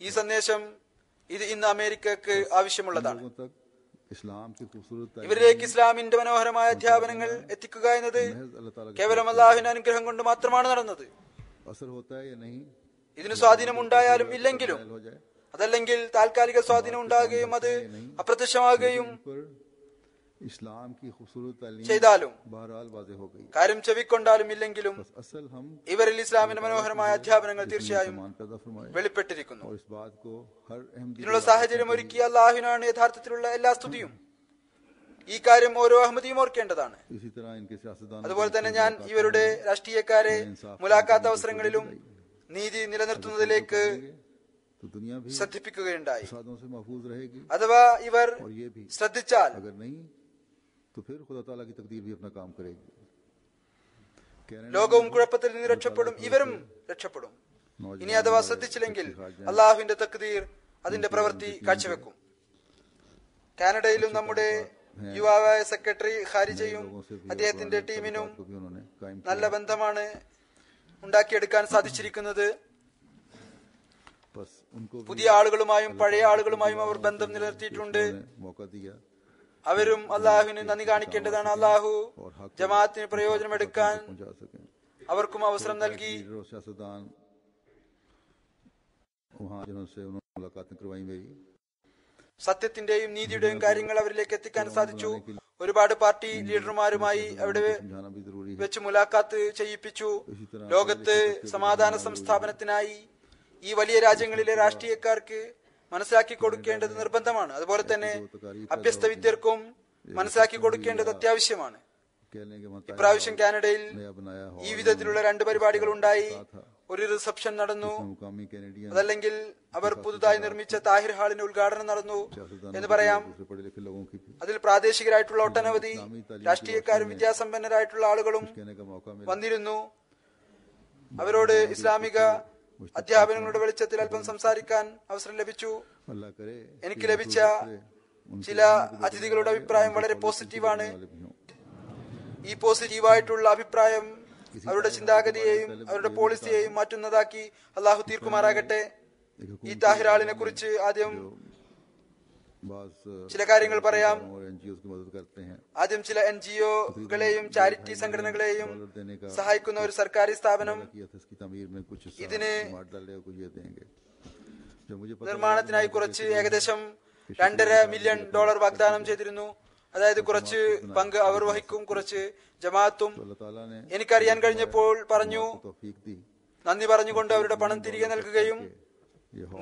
ഈ സന്ദേശം ഇത് ഇന്ന് അമേരിക്കക്ക് ആവശ്യമുള്ളതാണ്. लोगों तक इस्लाम की खूबसूरत ഇവരിലേക്ക് ഇസ്ലാമിന്റെ മനോഹരമായ അധ്യാപനങ്ങൾ എത്തിക്കുക എന്നത് अल्लाह ताला കേവലം അല്ലാഹുവിന്റെ അനുഗ്രഹം കൊണ്ട് മാത്രമാണ് നടന്നത്. असर होता है या नहीं ഇതിന് സ്വാധീനം ഉണ്ടായാലും ഇല്ലെങ്കിലും, हो जाए അതല്ലെങ്കിൽ താൽക്കാലിക സ്വാധീനം ഉണ്ടാകുകയും അത് അപ്രത്യക്ഷമാകുകയും पर इस्लाम की खूबसूरत तालीम ചെയ്താലും, बहरहाल वाज़ेह हो गई. കാര്യം ചെവിക്കൊണ്ടാലും ഇല്ലെങ്കിലും बस असल हम ഇവരിൽ ഇസ്ലാമിന്റെ മനോഹരമായ അധ്യാപനങ്ങൾ തീർച്ചയായും ईमान पैदा फरमाए വെളിപ്പെട്ടിരിക്കുന്നു. और इस बात को हर अहम ഇതിനുള്ള സാഹചര്യം ഒരുക്കിയ അല്ലാഹുവിനാണ് യഥാർത്ഥത്തിലുള്ള എല്ലാ സ്തുതിയും. ഈ കാര്യം ഓരോ അഹമ്മദിയും ഓർക്കേണ്ടതാണ്. इसी तरह इनके सियासतदान അതുപോലെ തന്നെ ഞാൻ ഇവരുടെ രാഷ്ട്രീയക്കാരെ മുലാഖാത്ത് അവസരങ്ങളിലും നീതി നിലനിർത്തുന്നതിലേക്ക് तो दुनिया भी ശ്രദ്ധിപ്പിക്കുകയുണ്ടായി. फसादों से महफूज रहेगी അഥവാ ഇവർ और ये भी, ശ്രദ്ധിച്ചാൽ अगर नहीं तो फिर खुदा ताला की तकदीर भी अपना काम करेगी. ലോകവും കുഴപ്പത്തിൽ നിന്ന് രക്ഷപ്പെടും, ഇവരും രക്ഷപ്പെടും. ഇനി അഥവാ ശ്രദ്ധിച്ചില്ലെങ്കിൽ അള്ളാഹുവിന്റെ തക്ദീർ അതിന്റെ പ്രവൃത്തി കാഴ്ചവെക്കും. കാനഡയിലും നമ്മുടെ യുവാവായ സെക്രട്ടറി ഖാരിജയും അദ്ദേഹത്തിന്റെ ടീമിനും को भी उन्होंने कायम നല്ല ബന്ധമാണ് ഉണ്ടാക്കിയെടുക്കാൻ സാധിച്ചിരിക്കുന്നത്. बस उनको भी പുതിയ ആളുകളുമായും പഴയ ആളുകളുമായും അവർ ബന്ധം നിലനിർത്തിയിട്ടുണ്ട്. मौका दिया അവരും അള്ളാഹുവിന് നന്ദി കാണിക്കേണ്ടതാണ്. അള്ളാഹു ജമാഅത്തിന് പ്രയോജനമെടുക്കാൻ पहुंचा सकें. അവർക്കും അവസരം നൽകി. लीडर और सियासतदान वहाँ जिनसे उन्होंने मुलाकातें करवाई मेरी, സത്യത്തിന്റെയും നീതിയുടെയും കാര്യങ്ങൾ അവരിലേക്ക് എത്തിക്കാൻ സാധിച്ചു. ഒരുപാട് പാർട്ടി ലീഡർമാരുമായി അവിടെ समझाना भी जरूरी है. വെച്ച് മുലാഖാത്ത് ചെയ്യിപ്പിച്ചു. ലോകത്ത് സമാധാന സംസ്ഥാപനത്തിനായി ഈ വലിയ രാജ്യങ്ങളിലെ രാഷ്ട്രീയക്കാർക്ക് മനസ്സിലാക്കി കൊടുക്കേണ്ടത് നിർബന്ധമാണ്. അതുപോലെ തന്നെ അഭ്യസ്ത വിദ്യർക്കും മനസ്സിലാക്കി കൊടുക്കേണ്ടത് അത്യാവശ്യമാണ്. कहने के मतलब ഇപ്രാവശ്യം കാനഡയിൽ नया बनाया ഈ വിധത്തിലുള്ള 2 പരിപാടികൾ ഉണ്ടായി. ഒരു റിസപ്ഷൻ നടന്നു, इसमें मुकामी कैनेडियन അതല്ലെങ്കിൽ അവർ പുതുതായി നിർമ്മിച്ച താഹിർ ഹാളിന്റെ ഉദ്ഘാടനം നടന്നു എന്ന് പറയാം. दूसरे पढ़े लिखे लोगों की भी അതിൽ പ്രാദേശികരായിട്ടുള്ള ഒട്ടനവധി രാഷ്ട്രീയക്കാരും വിദ്യാസമ്പന്നരായിട്ടുള്ള ആളുകളും कहने का मौका मिला। വന്നിരുന്നു. അവരോട് ഇസ്ലാമിക അധ്യാപനങ്ങളുടെ വെളിച്ചത്തിൽ അല്പം സംസാരിക്കാൻ അവസരം ലഭിച്ചു. अल्लाह करे എനിക്ക് ലഭിച്ച ചില അതിഥികളുടെ അഭിപ്രായം വളരെ പോസിറ്റീവാണ്. ഈ പോസിറ്റീവായിട്ടുള്ള അഭിപ്രായം അവരുടെ ചിന്താഗതിയെയും അവരുടെ പോളിസിയെയും മാറ്റുന്നതാക്കി അള്ളാഹു തീർക്കുമാറാകട്ടെ. ഈ താഹിറാളിനെ കുറിച്ച് ആദ്യം ചില കാര്യങ്ങൾ പറയാം. ആദ്യം ചില NGO-കളെയും ചാരിറ്റി സംഘടനകളെയും സഹായിക്കുന്ന ഒരു സർക്കാർ സ്ഥാപനം ഇതിന് നിർമ്മാണത്തിനായി കുറച്ച് ഏകദേശം $2.5 മില്യൺ വാഗ്ദാനം ചെയ്തിരുന്നു. അതായത് കുറച്ച് പങ്ക് അവർ വഹിക്കും, കുറച്ച് ജമാഅത്തും. എനിക്കറിയാൻ കഴിഞ്ഞപ്പോൾ പറഞ്ഞു, നന്ദി പറഞ്ഞുകൊണ്ട് അവരുടെ പണം തിരികെ നൽകുകയും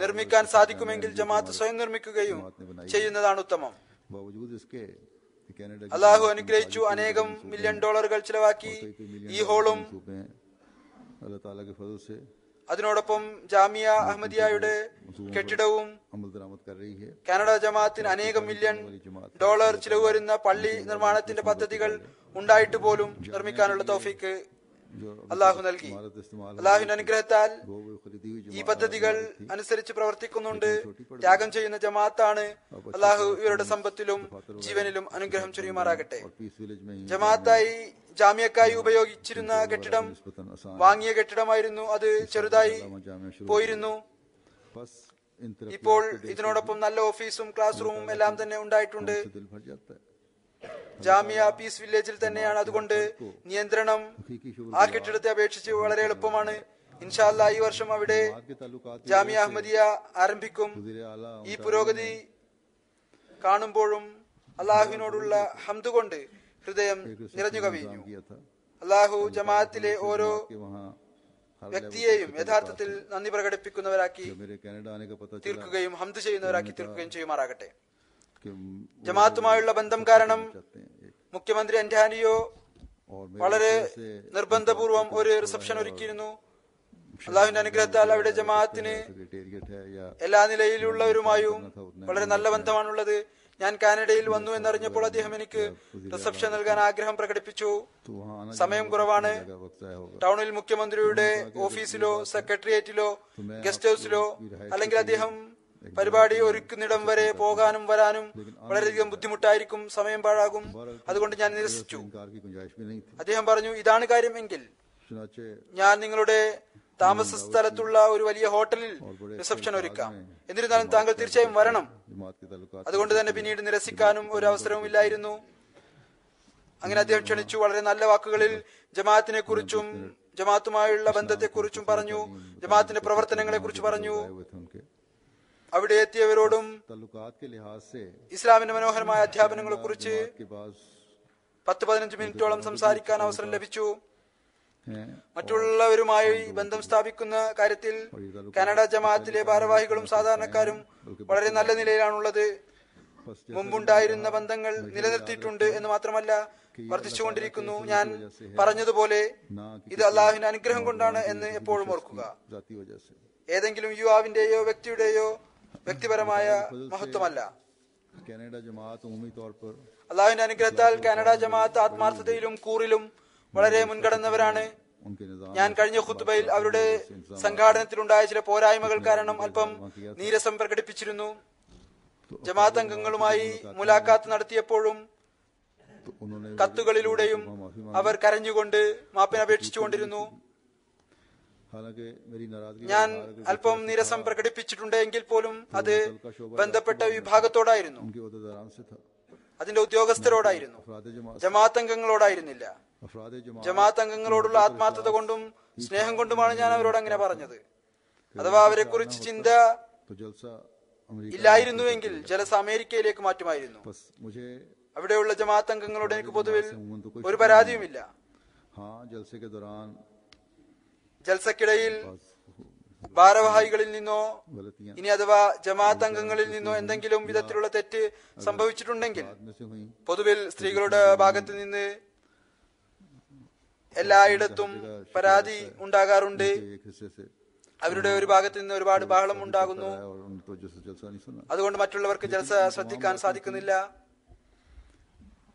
നിർമ്മിക്കാൻ സാധിക്കുമെങ്കിൽ ജമാഅത്ത് സ്വയം നിർമ്മിക്കുകയും ചെയ്യുന്നതാണ് ഉത്തമം. അള്ളാഹു അനുഗ്രഹിച്ചു. അനേകം $1 മില്യൺ ചിലവാക്കി ഈ ഹോളും അതിനോടൊപ്പം ജാമിയ അഹമ്മദിയയുടെ കെട്ടിടവും കാനഡ ജമാഅത്തിന് അനേകം $1 മില്യൺ ചിലവ് വരുന്ന പള്ളി നിർമ്മാണത്തിന്റെ പദ്ധതികൾ ഉണ്ടായിട്ട് പോലും നിർമ്മിക്കാനുള്ള തൗഫീക്ക് അള്ളാഹു നൽകി. അള്ളാഹുവിന്റെ അനുഗ്രഹത്താൽ ഈ പദ്ധതികൾ അനുസരിച്ച് പ്രവർത്തിക്കുന്നുണ്ട്. ത്യാഗം ചെയ്യുന്ന ജമാഅത്താണ്. അള്ളാഹു ഇവരുടെ സമ്പത്തിലും ജീവനിലും അനുഗ്രഹം ചൊരിയുമാറാകട്ടെ. ജമാഅത്തായി ജാമ്യക്കായി ഉപയോഗിച്ചിരുന്ന കെട്ടിടം വാങ്ങിയ കെട്ടിടമായിരുന്നു. അത് ചെറുതായി പോയിരുന്നു. ഇപ്പോൾ ഇതിനോടൊപ്പം നല്ല ഓഫീസും ക്ലാസ് റൂമും എല്ലാം തന്നെ ഉണ്ടായിട്ടുണ്ട്. ജാമിയ പീസ് വില്ലേജിൽ തന്നെയാണ്. അതുകൊണ്ട് നിയന്ത്രണം ആ കെട്ടിടത്തെ അപേക്ഷിച്ച് വളരെ എളുപ്പമാണ്. ഇൻഷാ അല്ലാഹ് ഈ വർഷം അവിടെ ജാമിയ അഹമ്മദിയ ആരംഭിക്കും. ഈ പുരോഗതി കാണുമ്പോഴും അള്ളാഹുവിനോടുള്ള ഹംദ് കൊണ്ട് ഹൃദയം നിറഞ്ഞു കവിഞ്ഞു. അള്ളാഹു ജമാഅത്തിലെ ഓരോ വ്യക്തിയെയും യഥാർത്ഥത്തിൽ നന്ദി പ്രകടിപ്പിക്കുന്നവരാക്കി തീർക്കുകയും ഹംദ് ചെയ്യുന്നവരാക്കി തീർക്കുകയും ചെയ്യുമാറാകട്ടെ. ജമാഅത്തുമായുള്ള ബന്ധം കാരണം മുഖ്യമന്ത്രി അന്റാനിയോ വളരെ നിർബന്ധപൂർവം ഒരു റിസപ്ഷൻ ഒരുക്കിയിരുന്നു. അള്ളാഹുവിന്റെ അനുഗ്രഹത്താൽ അവിടെ ജമാഅത്തിന് എല്ലാ നിലയിലുള്ളവരുമായും വളരെ നല്ല ബന്ധമാണുള്ളത്. ഞാൻ കാനഡയിൽ വന്നു എന്നറിഞ്ഞപ്പോൾ അദ്ദേഹം എനിക്ക് റിസപ്ഷൻ നൽകാൻ ആഗ്രഹം പ്രകടിപ്പിച്ചു. സമയം കുറവാണ്. ടൗണിൽ മുഖ്യമന്ത്രിയുടെ ഓഫീസിലോ സെക്രട്ടേറിയറ്റിലോ ഗസ്റ്റ് ഹൌസിലോ അല്ലെങ്കിൽ അദ്ദേഹം പരിപാടി ഒരുക്കുന്നിടം വരെ പോകാനും വരാനും വളരെയധികം ബുദ്ധിമുട്ടായിരിക്കും, സമയം പാഴാകും. അതുകൊണ്ട് ഞാൻ നിരസിച്ചു. അദ്ദേഹം പറഞ്ഞു, ഇതാണ് കാര്യമെങ്കിൽ ഞാൻ നിങ്ങളുടെ താമസ സ്ഥലത്തുള്ള ഒരു വലിയ ഹോട്ടലിൽ റിസപ്ഷൻ ഒരുക്കാം. എന്നിരുന്നാലും താങ്കൾ തീർച്ചയായും വരണം. അതുകൊണ്ട് തന്നെ പിന്നീട് നിരസിക്കാനും ഒരു അവസരവും ഇല്ലായിരുന്നു. അങ്ങനെ അദ്ദേഹം ക്ഷണിച്ചു. വളരെ നല്ല വാക്കുകളിൽ ജമാഅത്തിനെ കുറിച്ചും ജമാഅത്തുമായുള്ള ബന്ധത്തെക്കുറിച്ചും പറഞ്ഞു. ജമാഅത്തിന്റെ പ്രവർത്തനങ്ങളെ കുറിച്ച് പറഞ്ഞു. അവിടെ എത്തിയവരോടും ഇസ്ലാമിന്റെ മനോഹരമായ അധ്യാപനങ്ങളെ കുറിച്ച് 10-15 മിനിറ്റോളം സംസാരിക്കാൻ അവസരം ലഭിച്ചു. മറ്റുള്ളവരുമായി ബന്ധം സ്ഥാപിക്കുന്ന കാര്യത്തിൽ കാനഡ ജമാഅത്തിലെ ഭാരവാഹികളും സാധാരണക്കാരും വളരെ നല്ല നിലയിലാണുള്ളത്. മുമ്പുണ്ടായിരുന്ന ബന്ധങ്ങൾ നിലനിർത്തിയിട്ടുണ്ട് എന്ന് മാത്രമല്ല, വർദ്ധിച്ചുകൊണ്ടിരിക്കുന്നു. ഞാൻ പറഞ്ഞതുപോലെ ഇത് അള്ളാഹുവിന്റെ അനുഗ്രഹം കൊണ്ടാണ് എന്ന് എപ്പോഴും ഓർക്കുക. ഏതെങ്കിലും യുവാവിന്റെയോ വ്യക്തിയുടെയോ വ്യക്തിപരമായ മഹത്വമല്ല. അള്ളാഹുവിന്റെ അനുഗ്രഹത്താൽ കാനഡ ജമാഅത്ത് ആത്മാർത്ഥതയിലും കൂറിലും വളരെ മുൻകടന്നവരാണ്. ഞാൻ കഴിഞ്ഞ ഖുത്ബയിൽ അവരുടെ സംഘാടനത്തിലുണ്ടായ ചില പോരായ്മകൾ കാരണം അല്പം നീരസം പ്രകടിപ്പിച്ചിരുന്നു. ജമാഅത്ത് അംഗങ്ങളുമായി മുലാഖാത്ത് നടത്തിയപ്പോഴും കത്തുകളിലൂടെയും അവർ കരഞ്ഞുകൊണ്ട് മാപ്പിനപേക്ഷിച്ചുകൊണ്ടിരുന്നു. ഞാൻ അല്പം നീരസം പ്രകടിപ്പിച്ചിട്ടുണ്ട് എങ്കിൽ പോലും അത് ബന്ധപ്പെട്ട വിഭാഗത്തോടായിരുന്നു, അതിന്റെ ഉദ്യോഗസ്ഥരോടായിരുന്നു, ജമാഅത്ത് അംഗങ്ങളോടായിരുന്നില്ല. ജമാഅത്ത് അംഗങ്ങളോടുള്ള ആത്മാർത്ഥത കൊണ്ടും സ്നേഹം കൊണ്ടുമാണ് ഞാൻ അവരോട് അങ്ങനെ പറഞ്ഞത്. അഥവാ അവരെ കുറിച്ച് ചിന്ത ഇല്ലായിരുന്നുവെങ്കിൽ ജലസ അമേരിക്കയിലേക്ക് മാറ്റുമായിരുന്നു. അവിടെയുള്ള ജമാഅത്ത് അംഗങ്ങളോട് എനിക്ക് പൊതുവിൽ ഒരു പരാതിയുമില്ല. ജൽസക്കിടയിൽ ഭാരവാഹികളിൽ നിന്നോ ഇനി അഥവാ ജമാഅത്ത് അംഗങ്ങളിൽ നിന്നോ എന്തെങ്കിലും വിധത്തിലുള്ള തെറ്റ് സംഭവിച്ചിട്ടുണ്ടെങ്കിൽ പൊതുവിൽ സ്ത്രീകളുടെ ഭാഗത്ത് നിന്ന് എല്ലായിടത്തും പരാതി ഉണ്ടാകാറുണ്ട്. एक हिस्से से അവരുടെ ഒരു ഭാഗത്ത് നിന്ന് ഒരുപാട് ബഹളം ഉണ്ടാകുന്നു. और उन तो जैसे जलसा नहीं सुना. അതുകൊണ്ട് മറ്റുള്ളവർക്ക് ജൽസ ശ്രദ്ധിക്കാൻ സാധിക്കുന്നില്ല.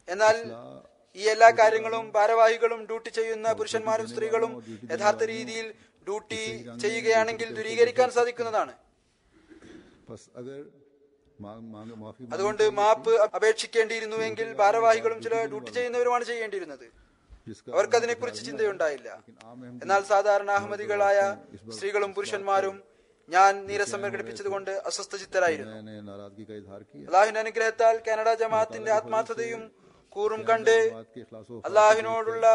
എന്നാൽ ഈ എല്ലാ കാര്യങ്ങളും ഭാരവാഹികളും ഡ്യൂട്ടി ചെയ്യുന്ന പുരുഷന്മാരും സ്ത്രീകളും യഥാർത്ഥ രീതിയിൽ ഡ്യൂട്ടി ചെയ്യുകയാണെങ്കിൽ ദൂരീകരിക്കാൻ സാധിക്കുന്നതാണ്. बस अगर माफी അതുകൊണ്ട് മാപ്പ് അപേക്ഷിക്കേണ്ടിയിരുന്നുവെങ്കിൽ ഭാരവാഹികളും ചില ഡ്യൂട്ടി ചെയ്യുന്നവരുമാണ് ചെയ്യേണ്ടിയിരുന്നത്. അവർക്ക് അതിനെക്കുറിച്ച് ചിന്തയുണ്ടായില്ല. എന്നാൽ സാധാരണ അഹമ്മദികളായ സ്ത്രീകളും പുരുഷന്മാരും ഞാൻ നീരസം പ്രകടിപ്പിച്ചതുകൊണ്ട് അസ്വസ്ഥചിത്തരായിരുന്നു. അള്ളാഹുവിന്റെ അനുഗ്രഹത്താൽ കാനഡ ജമാഅത്തിന്റെ ആത്മാർത്ഥതയും കൂറും കണ്ട് അള്ളാഹുവിനോടുള്ള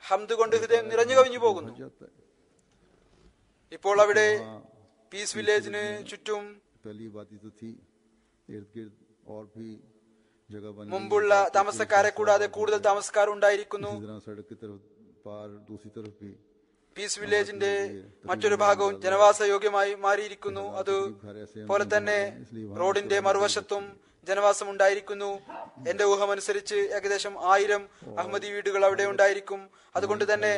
ഹംദ് കൊണ്ട് ഹൃദയം നിറഞ്ഞു കവിഞ്ഞു പോകുന്നു. ഇപ്പോൾ അവിടെ പീസ് വില്ലേജിന് ചുറ്റും മുമ്പുള്ള താമസക്കാരെ കൂടാതെ കൂടുതൽ താമസക്കാർ ഉണ്ടായിരിക്കുന്നു. പീസ് വില്ലേജിന്റെ മറ്റൊരു ഭാഗവും ജനവാസ യോഗ്യമായി മാറിയിരിക്കുന്നു. അതുപോലെ തന്നെ റോഡിന്റെ മറുവശത്തും ജനവാസം ഉണ്ടായിരിക്കുന്നു. എന്റെ ഊഹമനുസരിച്ച് ഏകദേശം 1000 അഹമ്മദി വീടുകൾ അവിടെ ഉണ്ടായിരിക്കും. അതുകൊണ്ട് തന്നെ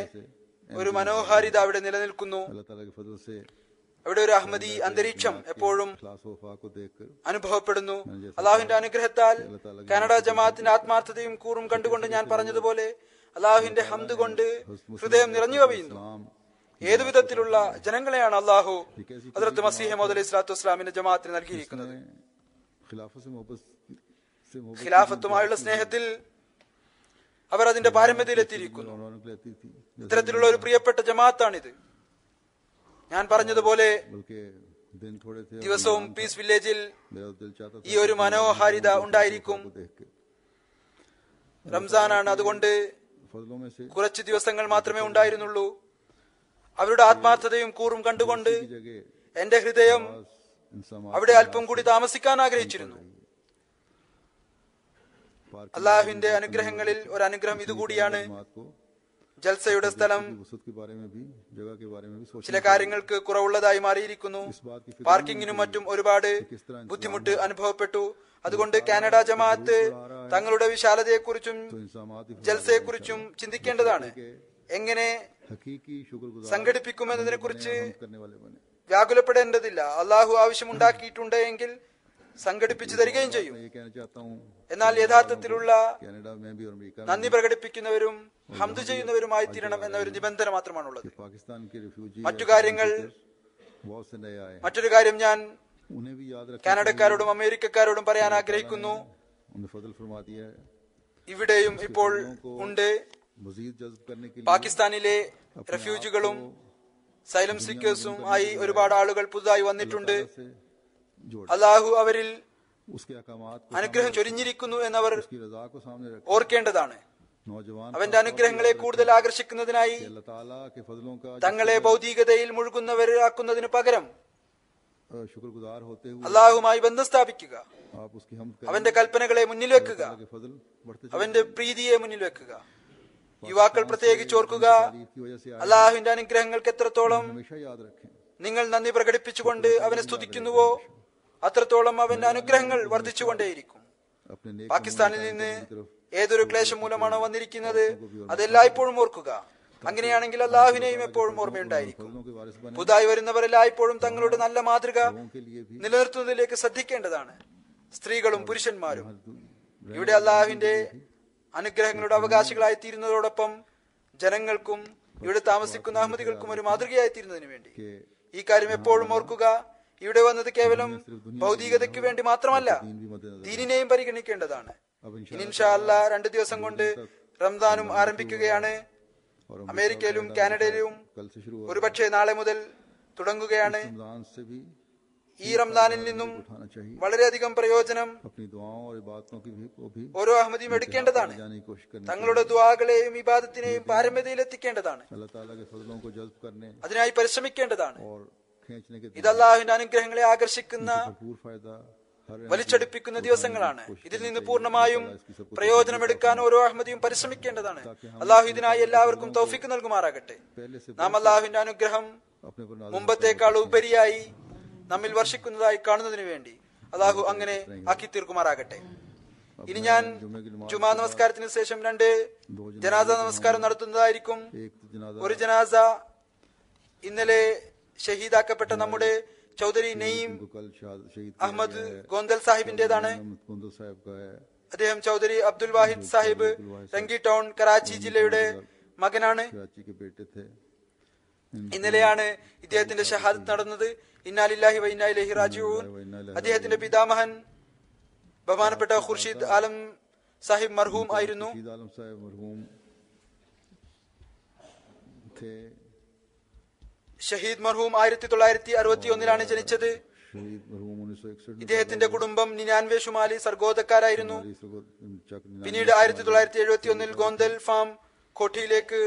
ഒരു മനോഹാരിത അവിടെ നിലനിൽക്കുന്നു. അവിടെ ഒരു അഹമ്മദി അന്തരീക്ഷം എപ്പോഴും അനുഭവപ്പെടുന്നു. അള്ളാഹുവിന്റെ അനുഗ്രഹത്താൽ കാനഡ ജമാഅത്തിന്റെ ആത്മാർത്ഥതയും കൂറും കണ്ടുകൊണ്ട് ഞാൻ പറഞ്ഞതുപോലെ അള്ളാഹുവിന്റെ ഹംദ് കൊണ്ട് ഹൃദയം നിറഞ്ഞു കവിയുന്നു. ഏതു വിധത്തിലുള്ള ജനങ്ങളെയാണ് അള്ളാഹു ഹദ്റത്ത് മസീഹ് മൗഊദ് അലൈഹി സ്വലാത്തു വസ്സലാമിന്റെ ജമാഅത്തിന് നൽകിയിരിക്കുന്നത്. ഖിലാഫത്തുമായുള്ള സ്നേഹത്തിൽ അവർ അതിന്റെ പാരമ്യതയിലെത്തിയിരിക്കുന്നു. ഇത്തരത്തിലുള്ള ഒരു പ്രിയപ്പെട്ട ജമാഅത്താണിത്. ഞാൻ പറഞ്ഞതുപോലെ ദിവസവും പീസ് വില്ലേജിൽ ഈ ഒരു മനോഹാരിത ഉണ്ടായിരിക്കും. റംസാനാണ്, അതുകൊണ്ട് കുറച്ച് ദിവസങ്ങൾ മാത്രമേ ഉണ്ടായിരുന്നുള്ളൂ. അവരുടെ ആത്മാർത്ഥതയും കൂറും കണ്ടുകൊണ്ട് എന്റെ ഹൃദയം അവിടെ അല്പം കൂടി താമസിക്കാൻ ആഗ്രഹിച്ചിരുന്നു. അള്ളാഹുവിന്റെ അനുഗ്രഹങ്ങളിൽ ഒരു അനുഗ്രഹം ഇതുകൂടിയാണ്. ജൽസയുടെ സ്ഥലം ചില കാര്യങ്ങൾക്ക് കുറവുള്ളതായി മാറിയിരിക്കുന്നു. പാർക്കിങ്ങിനും മറ്റും ഒരുപാട് ബുദ്ധിമുട്ട് അനുഭവപ്പെട്ടു. അതുകൊണ്ട് കാനഡ ജമാഅത്ത് തങ്ങളുടെ വിശാലതയെക്കുറിച്ചും ജൽസയെക്കുറിച്ചും ചിന്തിക്കേണ്ടതാണ്. എങ്ങനെ സംഘടിപ്പിക്കുമെന്നതിനെ കുറിച്ച് വ്യാകുലപ്പെടേണ്ടതില്ല. അള്ളാഹു ആവശ്യമുണ്ടാക്കിയിട്ടുണ്ട് എങ്കിൽ സംഘടിപ്പിച്ചു തരികയും ചെയ്യും. എന്നാൽ യഥാർത്ഥത്തിലുള്ള നന്ദി പ്രകടിപ്പിക്കുന്നവരും ഹംദ് ചെയ്യുന്നവരുമായി തീരണം എന്ന ഒരു നിബന്ധന മാത്രമാണുള്ളത്. മറ്റൊരു കാര്യം ഞാൻ കാനഡക്കാരോടും അമേരിക്കക്കാരോടും പറയാൻ ആഗ്രഹിക്കുന്നു. ഇവിടെയും ഇപ്പോൾ ഉണ്ട്. പാകിസ്ഥാനിലെ റെഫ്യൂജികളും സൈലം സീക്കേഴ്സും ആയി ഒരുപാട് ആളുകൾ പുതുതായി വന്നിട്ടുണ്ട്. അള്ളാഹു അവരിൽ അനുഗ്രഹം ചൊരിഞ്ഞിരിക്കുന്നു എന്നവർ ഓർക്കേണ്ടതാണ്. അവന്റെ അനുഗ്രഹങ്ങളെ കൂടുതൽ ആകർഷിക്കുന്നതിനായി തങ്ങളെ ഭൗതികതയിൽ മുഴുകുന്നവരാക്കുന്നതിന് പകരം അള്ളാഹുമായി ബന്ധം സ്ഥാപിക്കുക, അവന്റെ കൽപ്പനകളെ മുന്നിൽ വെക്കുക, അവന്റെ പ്രീതിയെ മുന്നിൽ വെക്കുക. യുവാക്കൾ പ്രത്യേകിച്ച് ഓർക്കുക, അള്ളാഹുവിന്റെ അനുഗ്രഹങ്ങൾക്ക് എത്രത്തോളം നിങ്ങൾ നന്ദി പ്രകടിപ്പിച്ചുകൊണ്ട് അവനെ സ്തുതിക്കുന്നുവോ അത്രത്തോളം അവന്റെ അനുഗ്രഹങ്ങൾ വർദ്ധിച്ചുകൊണ്ടേയിരിക്കും. പാകിസ്ഥാനിൽ നിന്ന് ഏതൊരു ക്ലേശം മൂലമാണോ വന്നിരിക്കുന്നത് അതെല്ലായ്പ്പോഴും ഓർക്കുക. അങ്ങനെയാണെങ്കിൽ അള്ളാഹുവിനെയും എപ്പോഴും ഓർമ്മയുണ്ടായിരിക്കും. പുതുതായി വരുന്നവർ എല്ലായ്പ്പോഴും തങ്ങളുടെ നല്ല മാതൃക നിലനിർത്തുന്നതിലേക്ക് ശ്രദ്ധിക്കേണ്ടതാണ്. സ്ത്രീകളും പുരുഷന്മാരും ഇവിടെ അള്ളാഹുവിന്റെ അനുഗ്രഹങ്ങളുടെ അവകാശികളായി തീരുന്നതോടൊപ്പം ജനങ്ങൾക്കും ഇവിടെ താമസിക്കുന്ന അഹമ്മദികൾക്കും ഒരു മാതൃകയായി തീരുന്നതിന് വേണ്ടി ഈ കാര്യം എപ്പോഴും ഓർക്കുക. ഇവിടെ വന്നത് കേവലം ഭൗതികതയ്ക്ക് വേണ്ടി മാത്രമല്ല, ദീനിനെയും പരിഗണിക്കേണ്ടതാണ്. ഇൻഷാ അല്ലാഹ് 2 ദിവസം കൊണ്ട് റംസാനും ആരംഭിക്കുകയാണ്. അമേരിക്കയിലും കാനഡയിലും ഒരുപക്ഷെ നാളെ മുതൽ തുടങ്ങുകയാണ്. ഈ റംസാനിൽ നിന്നും വളരെയധികം പ്രയോജനം ഓരോ അഹമ്മദിയും എടുക്കേണ്ടതാണ്. തങ്ങളുടെ ദുആകളെയും ഇബാദത്തിനെയും പാരമ്യതയിലെത്തിക്കേണ്ടതാണ്. അതിനായി പരിശ്രമിക്കേണ്ടതാണ്. ഇത് അല്ലാഹുവിന്റെ അനുഗ്രഹങ്ങളെ ആകർഷിക്കുന്ന വലിച്ചെടുപ്പിക്കുന്ന ദിവസങ്ങളാണ്. ഇതിൽ നിന്ന് പൂർണ്ണമായും പ്രയോജനമെടുക്കാൻ ഓരോ അഹമ്മദിയും പരിശ്രമിക്കേണ്ടതാണ്. അള്ളാഹു ഇതിനായി എല്ലാവർക്കും തൗഫീഖ് നൽകുമാറാകട്ടെ. നാം അള്ളാഹുവിന്റെ അനുഗ്രഹം മുമ്പത്തേക്കാൾ ഉപരിയായി നമ്മിൽ വർഷിക്കുന്നതായി കാണുന്നതിന് വേണ്ടി അള്ളാഹു അങ്ങനെ ആക്കി തീർക്കുമാറാകട്ടെ. ഇനി ഞാൻ ജുമാ നമസ്കാരത്തിന് ശേഷം 2 ജനാസ നമസ്കാരം നടത്തുന്നതായിരിക്കും. एक जनाजा ഒരു ജനാസ ഇന്നലെ ഷഹീദാക്കപ്പെട്ട നമ്മുടെ ചൗധരി നഈം को कल शहीद അഹമ്മദ് ഗോന്ദൽ സാഹിബിന്റേതാണ്. कुंदल साहब का है. അദ്ദേഹം ചൗധരി അബ്ദുൽ വാഹിദ് സാഹിബ് രംഗി ടൗൺ കറാച്ചി ജില്ലയുടെ മകനാണ്. कराची के बेटे थे. ഇന്നലെയാണ് ഇദ്ദേഹത്തിന്റെ ഷഹാദത്ത് നടന്നത്. ഇന്നാ ലില്ലാഹി വ ഇന്നാ ഇലൈഹി റാജിഊൻ. അദ്ദേഹത്തിന്റെ പിതാമഹൻ ബഹുമാനപ്പെട്ട ഖുർഷീദ് ആലം സാഹിബ് മർഹൂം ആയിരുന്നു. शीद आलम साहब मरहूम थे. ഷഹീദ് മർഹൂം 1961 ജനിച്ചത്. शहीद मरहूम 1961 ഇദ്ദേഹത്തിന്റെ കുടുംബം നിനാൻവേ ഷുമാലി സർഗോദക്കാരായിരുന്നു. പിന്നീട് 1971 ഗോന്ദൽ ഫാം കോഠിയിലേക്ക്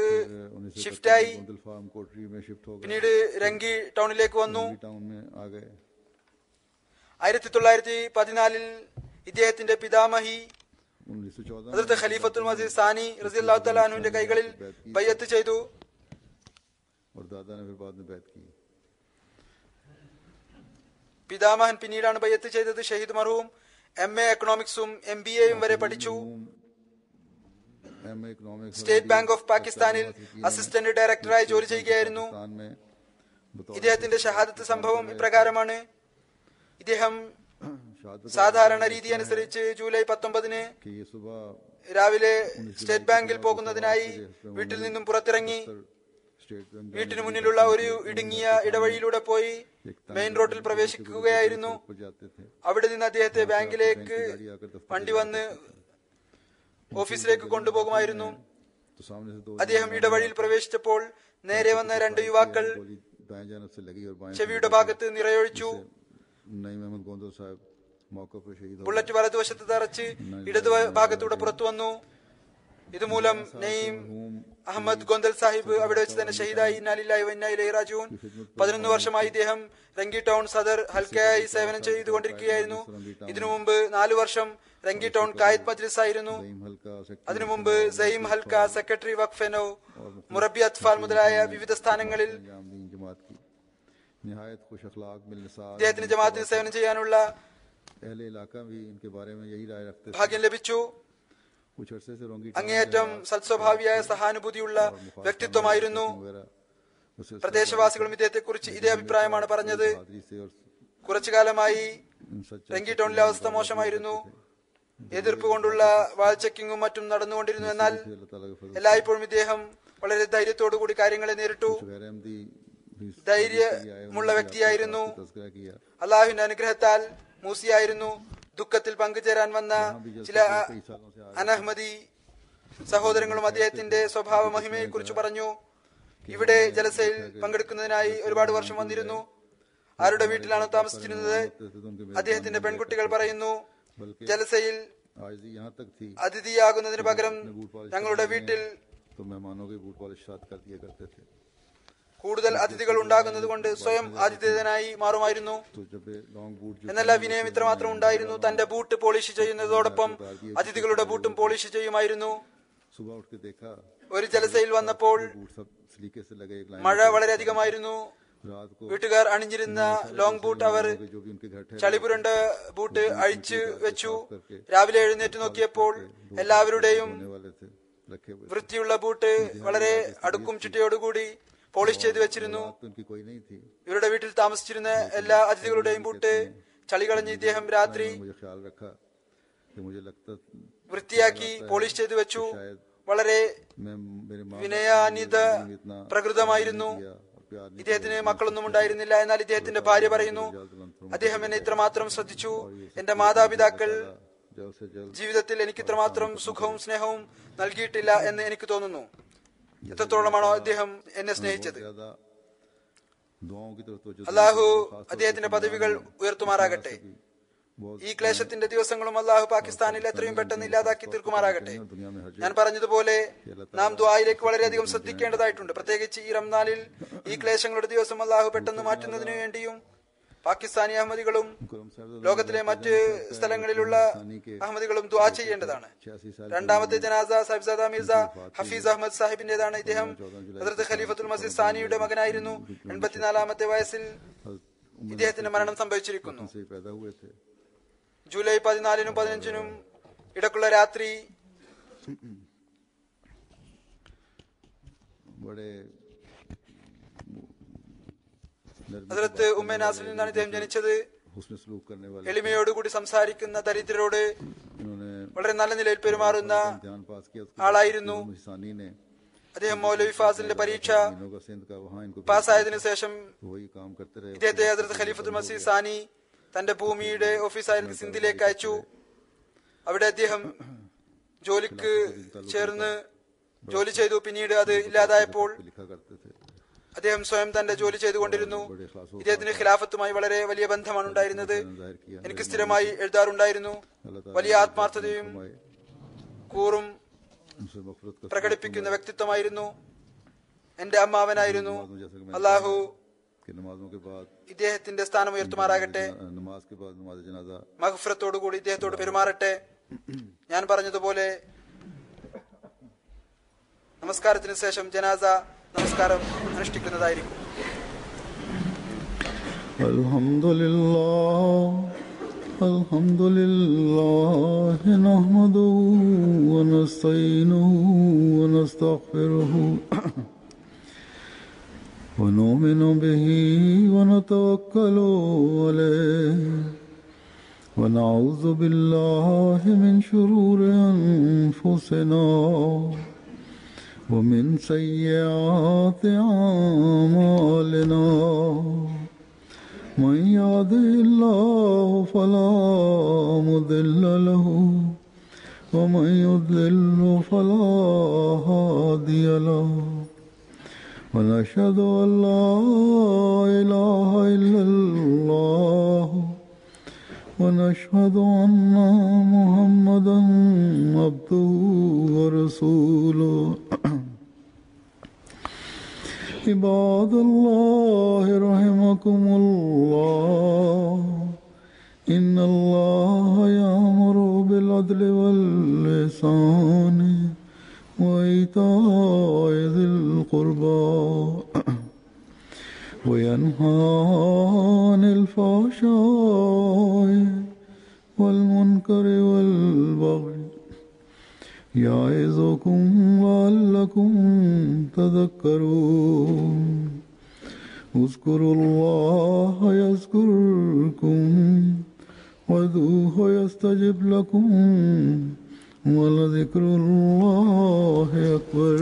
ഷിഫ്റ്റായി. गोंदल फार्म कोटरी में शिफ्ट हो गए. പിന്നീട് രംഗി ടൗണിലേക്ക് വന്നു. टाउन में आ गए. 1914 ഇദ്ദേഹത്തിന്റെ പിതാമഹി 1914 ഹദ്റത്ത് ഖലീഫത്തുൽ മസീഹ് സാനി റളിയല്ലാഹു തആല അൻഹുവിന്റെ കൈകളിൽ ബൈഅത്ത് ചെയ്തു. और दादा ने फिर बाद में बैत की. പിതാമഹൻ പിന്നീടാണ് ബൈഅത്ത് ചെയ്തത്. ഷഹീദ് മർഹൂം MA എക്കണോമിക്സും MBAയും വരെ പഠിച്ചു. MA economics state bank of പാകിസ്ഥാനിൽ അസിസ്റ്റന്റ് ഡയറക്ടറായി ജോലി ചെയ്യുകയായിരുന്നു. में ഇദ്ദേഹത്തിന്റെ ഷഹാദത്ത് സംഭവം ഇപ്രകാരമാണ്. ഇദ്ദേഹം शहादत സാധാരണ രീതി അനുസരിച്ച് ജൂലൈ 19 कि ये सुबह രാവിലെ സ്റ്റേറ്റ് ബാങ്കിൽ പോകുന്നതിനായി വീട്ടിൽ നിന്നും പുറത്തിറങ്ങി स्टेट बैंक വീട്ടിന് മുന്നിലുള്ള ഒരു ഇടുങ്ങിയ ഇടവഴിയിലൂടെ പോയി മെയിൻ റോഡിൽ പ്രവേശിക്കുകയായിരുന്നു. पर जाते थे. അവിടെ നിന്ന് അദ്ദേഹത്തെ ബാങ്കിലേക്ക് വണ്ടി വന്ന് ഓഫീസിലേക്ക് കൊണ്ടുപോകുമായിരുന്നു. तो सामने से 2 അദ്ദേഹം ഇടവഴിയിൽ പ്രവേശിച്ചപ്പോൾ നേരെ വന്ന 2 യുവാക്കൾ गोली दाएं जानब से लगी और बाएं ചെവിയുടെ ഭാഗത്ത് നിറയൊഴിച്ചു. नईम अहमद गोंदल साहब मौके पर शहीद हो गए. ബുള്ളറ്റ് വലതുവശത്ത് തറച്ച് ഇടതു ഭാഗത്തൂടെ പുറത്തു വന്നു. ഇതുമൂലം നഈം അഹമ്മദ് ഗോന്ദൽ സാഹിബ് അവിടെ വെച്ച് തന്നെ ഷഹീദായി. ഇന്നാ ലില്ലാഹി വ ഇന്നാ ഇലൈഹി റാജിഊൻ. 11 വർഷമായി ഇദ്ദേഹം രംഗി ടൗൺ സദർ ഹൽക്കയായി സേവനം ചെയ്തുകൊണ്ടിരിക്കുകയായിരുന്നു. ഇതിനു മുമ്പ് 4 വർഷം രംഗി ടൗൺ കായിദ് മജ്ലിസ് ആയിരുന്നു. ज़ईम हल्का सेक्रेटरी അതിനു മുമ്പ് സയീം ഹൽക്ക, സെക്രട്ടറി വഖഫെനോ, മുറബി അത്ഫാൽ മുതലായ വിവിധ സ്ഥാനങ്ങളിൽ जामदीन जमात की निहायत खुश अखलाक मिलनसार ഇദ്ദേഹത്തിന് ജമാഅത്തിന് സേവനം ചെയ്യാനുള്ള अहले इलाका भी इनके बारे में यही राय रखते थे. ഭാഗ്യം ലഭിച്ചു. कुछ अरसे से रोंगी അങ്ങേയറ്റം സൽസ്വഭാവിയായ സഹാനുഭൂതിയുള്ള വ്യക്തിത്വമായിരുന്നു. वगैरह उसे പ്രദേശവാസികളും ഇദ്ദേഹത്തെ കുറിച്ച് ഇതേ അഭിപ്രായമാണ് പറഞ്ഞത്. बहादुरी से और കുറച്ചു കാലമായി इन सच्चे രംഗി ടൗണിലെ അവസ്ഥ മോശമായിരുന്നു. എതിർപ്പ് കൊണ്ടുള്ള വാൾ ചെക്കിങ്ങും മറ്റും നടന്നുകൊണ്ടിരുന്നു. എന്നാൽ अल्लाह ताला के फजल എല്ലായ്പ്പോഴും ഇദ്ദേഹം വളരെ ധൈര്യത്തോടുകൂടി കാര്യങ്ങളെ നേരിട്ടു. गैर अहमदी भी ധൈര്യമുള്ള വ്യക്തിയായിരുന്നു. तस्करा किया. അള്ളാഹുവിന്റെ അനുഗ്രഹത്താൽ മൂസിയായിരുന്നു. ദുഃഖത്തിൽ പങ്കുചേരാൻ വന്ന ചില कई सालों से അനഹ്മദി സഹോദരങ്ങളും അദ്ദേഹത്തിന്റെ സ്വഭാവ മഹിമയെ കുറിച്ച് പറഞ്ഞു. ഇവിടെ ജലസയിൽ പങ്കെടുക്കുന്നതിനായി ഒരുപാട് വർഷം വന്നിരുന്നു. ആരുടെ വീട്ടിലാണ് താമസിച്ചിരുന്നത്? അദ്ദേഹത്തിന്റെ പെൺകുട്ടികൾ പറയുന്നു, ജലസയിൽ आज यहाँ तक थी അതിഥിയാകുന്നതിന് പകരം ഞങ്ങളുടെ വീട്ടിൽ तो मेहमानों के बूट पॉलिश साथ कर दिया करते थे. കൂടുതൽ അതിഥികൾ ഉണ്ടാകുന്നത് കൊണ്ട് സ്വയം ആതിഥേയനായി മാറുമായിരുന്നു. तो जब ये लॉन्ग बूट जो എന്നല്ല, വിനയം ഇത്രമാത്രം ഉണ്ടായിരുന്നു. തന്റെ ബൂട്ട് പോളിഷ് ചെയ്യുന്നതോടൊപ്പം അതിഥികളുടെ ബൂട്ടും പോളിഷ് ചെയ്യുമായിരുന്നു. सुबह उठ के देखा ഒരു ജലസയിൽ വന്നപ്പോൾ बूट सब सलीके से लगे एक लाइन മഴ വളരെയധികമായിരുന്നു. रात को വീട്ടുകാർ അണിഞ്ഞിരുന്ന ലോങ് ബൂട്ട് അവർ जो भी उनके घर ठहरे ചളിപുരണ്ട ബൂട്ട് അഴിച്ചു വെച്ചു. രാവിലെ എഴുന്നേറ്റ് നോക്കിയപ്പോൾ എല്ലാവരുടെയും होने वाले थे रखे हुए. വൃത്തിയുള്ള ബൂട്ട് വളരെ അടുക്കും ചിട്ടയോടുകൂടി പോളിഷ് ചെയ്തു വെച്ചിരുന്നു. तो उनकी कोई नहीं थी. ഇവരുടെ വീട്ടിൽ താമസിച്ചിരുന്ന എല്ലാ അതിഥികളുടെയും ബൂട്ട് ചളി കളഞ്ഞ് ഇദ്ദേഹം രാത്രി मुझे ख्याल रखा कि मुझे लगता വൃത്തിയാക്കി പോളിഷ് ചെയ്തു വെച്ചു. വളരെ मैं मेरे माँ വിനയാനിത इतना പ്രകൃതമായിരുന്നു. और प्यार नहीं ഇദ്ദേഹത്തിന് മക്കളൊന്നും ഉണ്ടായിരുന്നില്ല. എന്നാൽ ഇദ്ദേഹത്തിന്റെ ഭാര്യ പറയുന്നു, അദ്ദേഹം എന്നെ ഇത്രമാത്രം ശ്രദ്ധിച്ചു. എന്റെ മാതാപിതാക്കൾ जल्द से जल्द ജീവിതത്തിൽ എനിക്ക് ഇത്രമാത്രം സുഖവും സ്നേഹവും നൽകിയിട്ടില്ല എന്ന് എനിക്ക് തോന്നുന്നു. എത്രത്തോളമാണോ അദ്ദേഹം എന്നെ സ്നേഹിച്ചത്. ज्यादा दुआओं की तरफ तवज्जो അള്ളാഹു അദ്ദേഹത്തിന്റെ പദവികൾ ഉയർത്തുമാറാകട്ടെ. ഈ ക്ലേശത്തിന്റെ ദിവസങ്ങളും അള്ളാഹു പാകിസ്ഥാനിൽ എത്രയും പെട്ടെന്ന് ഇല്ലാതാക്കി തീർക്കുമാറാകട്ടെ. ഞാൻ പറഞ്ഞതുപോലെ നാം ദുആയിലേക്ക് വളരെയധികം ശ്രദ്ധിക്കേണ്ടതായിട്ടുണ്ട്. പ്രത്യേകിച്ച് ഈ റംസാനിൽ ഈ ക്ലേശങ്ങളുടെ ദിവസം അള്ളാഹു പെട്ടെന്ന് മാറ്റുന്നതിനു വേണ്ടിയും പാകിസ്ഥാനി അഹമ്മദികളും ലോകത്തിലെ മറ്റ് സ്ഥലങ്ങളിലുള്ള അഹമ്മദികളും ദുആ ചെയ്യേണ്ടതാണ്. രണ്ടാമത്തെ ജനാസ സാഹിബ്സാദ മിർസ ഹഫീസ് അഹമ്മദ് സാഹിബിന്റേതാണ്. ഇദ്ദേഹം ഹദ്റത്ത് ഖലീഫത്തുൽ മസീഹ് സാനിയുടെ മകനായിരുന്നു. 84-ാമത്തെ വയസ്സിൽ ഇദ്ദേഹത്തിന്റെ മരണം സംഭവിച്ചിരിക്കുന്നു. से पैदा हुए थे. ജൂലൈ 14-നും 15-നും ഇടക്കുള്ള രാത്രി ഹസ്രത്ത് ഉമ്മ നാസിറിൽ നിന്നാണ് ഇദ്ദേഹം ജനിച്ചത്. എളിമയോടുകൂടി സംസാരിക്കുന്ന ദരിദ്രരോട് വളരെ നല്ല നിലയിൽ പെരുമാറുന്ന ആളായിരുന്നു. അദ്ദേഹം മൗലവി ഫാസിലിന്റെ പരീക്ഷ പാസ്സായതിനു ശേഷം ഇദ്ദേഹത്തെ ഹസ്രത്ത് ഖലീഫത്തുൽ മസീഹ് സാനി തന്റെ ഭൂമിയുടെ ഓഫീസായിരുന്ന സിന്ധിലേക്ക് അയച്ചു. അവിടെ അദ്ദേഹം ജോലിക്ക് ചേർന്ന് ജോലി ചെയ്തു. പിന്നീട് അത് ഇല്ലാതായപ്പോൾ അദ്ദേഹം സ്വയം തന്റെ ജോലി ചെയ്തുകൊണ്ടിരുന്നു. ഇദ്ദേഹത്തിന് ഖിലാഫത്തുമായി വളരെ വലിയ ബന്ധമാണ് ഉണ്ടായിരുന്നത്. എനിക്ക് സ്ഥിരമായി എഴുതാറുണ്ടായിരുന്നു. വലിയ ആത്മാർത്ഥതയും കൂറും പ്രകടിപ്പിക്കുന്ന വ്യക്തിത്വമായിരുന്നു. എന്റെ അമ്മാവനായിരുന്നു. അള്ളാഹു ഇദ്ദേഹത്തിന്റെ സ്ഥാനം ഉയർത്തുമാറാകട്ടെ. മഗ്ഫിറത്തോടുകൂടി ഇദ്ദേഹത്തോട് പെരുമാറട്ടെ. ഞാൻ പറഞ്ഞതുപോലെ നമസ്കാരത്തിന് ശേഷം ജനാസ നമസ്കാരം അനുഷ്ഠിക്കുന്നതായിരിക്കും. അൽഹംദുലില്ലാഹി നഹ്മദുഹു വനസ്തഈനുഹു വനസ്തഗ്ഫിറുഹു വനുഅ്മിനു ബിഹി വനതവക്കലു അലൈഹി വനഊദു ബില്ലാഹി മിൻ ശുറൂരി അൻഫുസിനാ ومن سيئات أعمالنا من يهده الله فلا مضل له ومن يضلل فلا هادي له ونشهد أن لا إله إلا الله ونشهد أن محمدا عبده ورسوله عباد الله رحمكم الله إن الله يأمر بالعدل والإحسان وإيتاء ذي القربى وينهى عن الفحشاء والمنكر والبغي يعظكم لعلكم تذكرون اذكروا الله يذكركم وادعوه يستجب لكم ولذكر الله أكبر.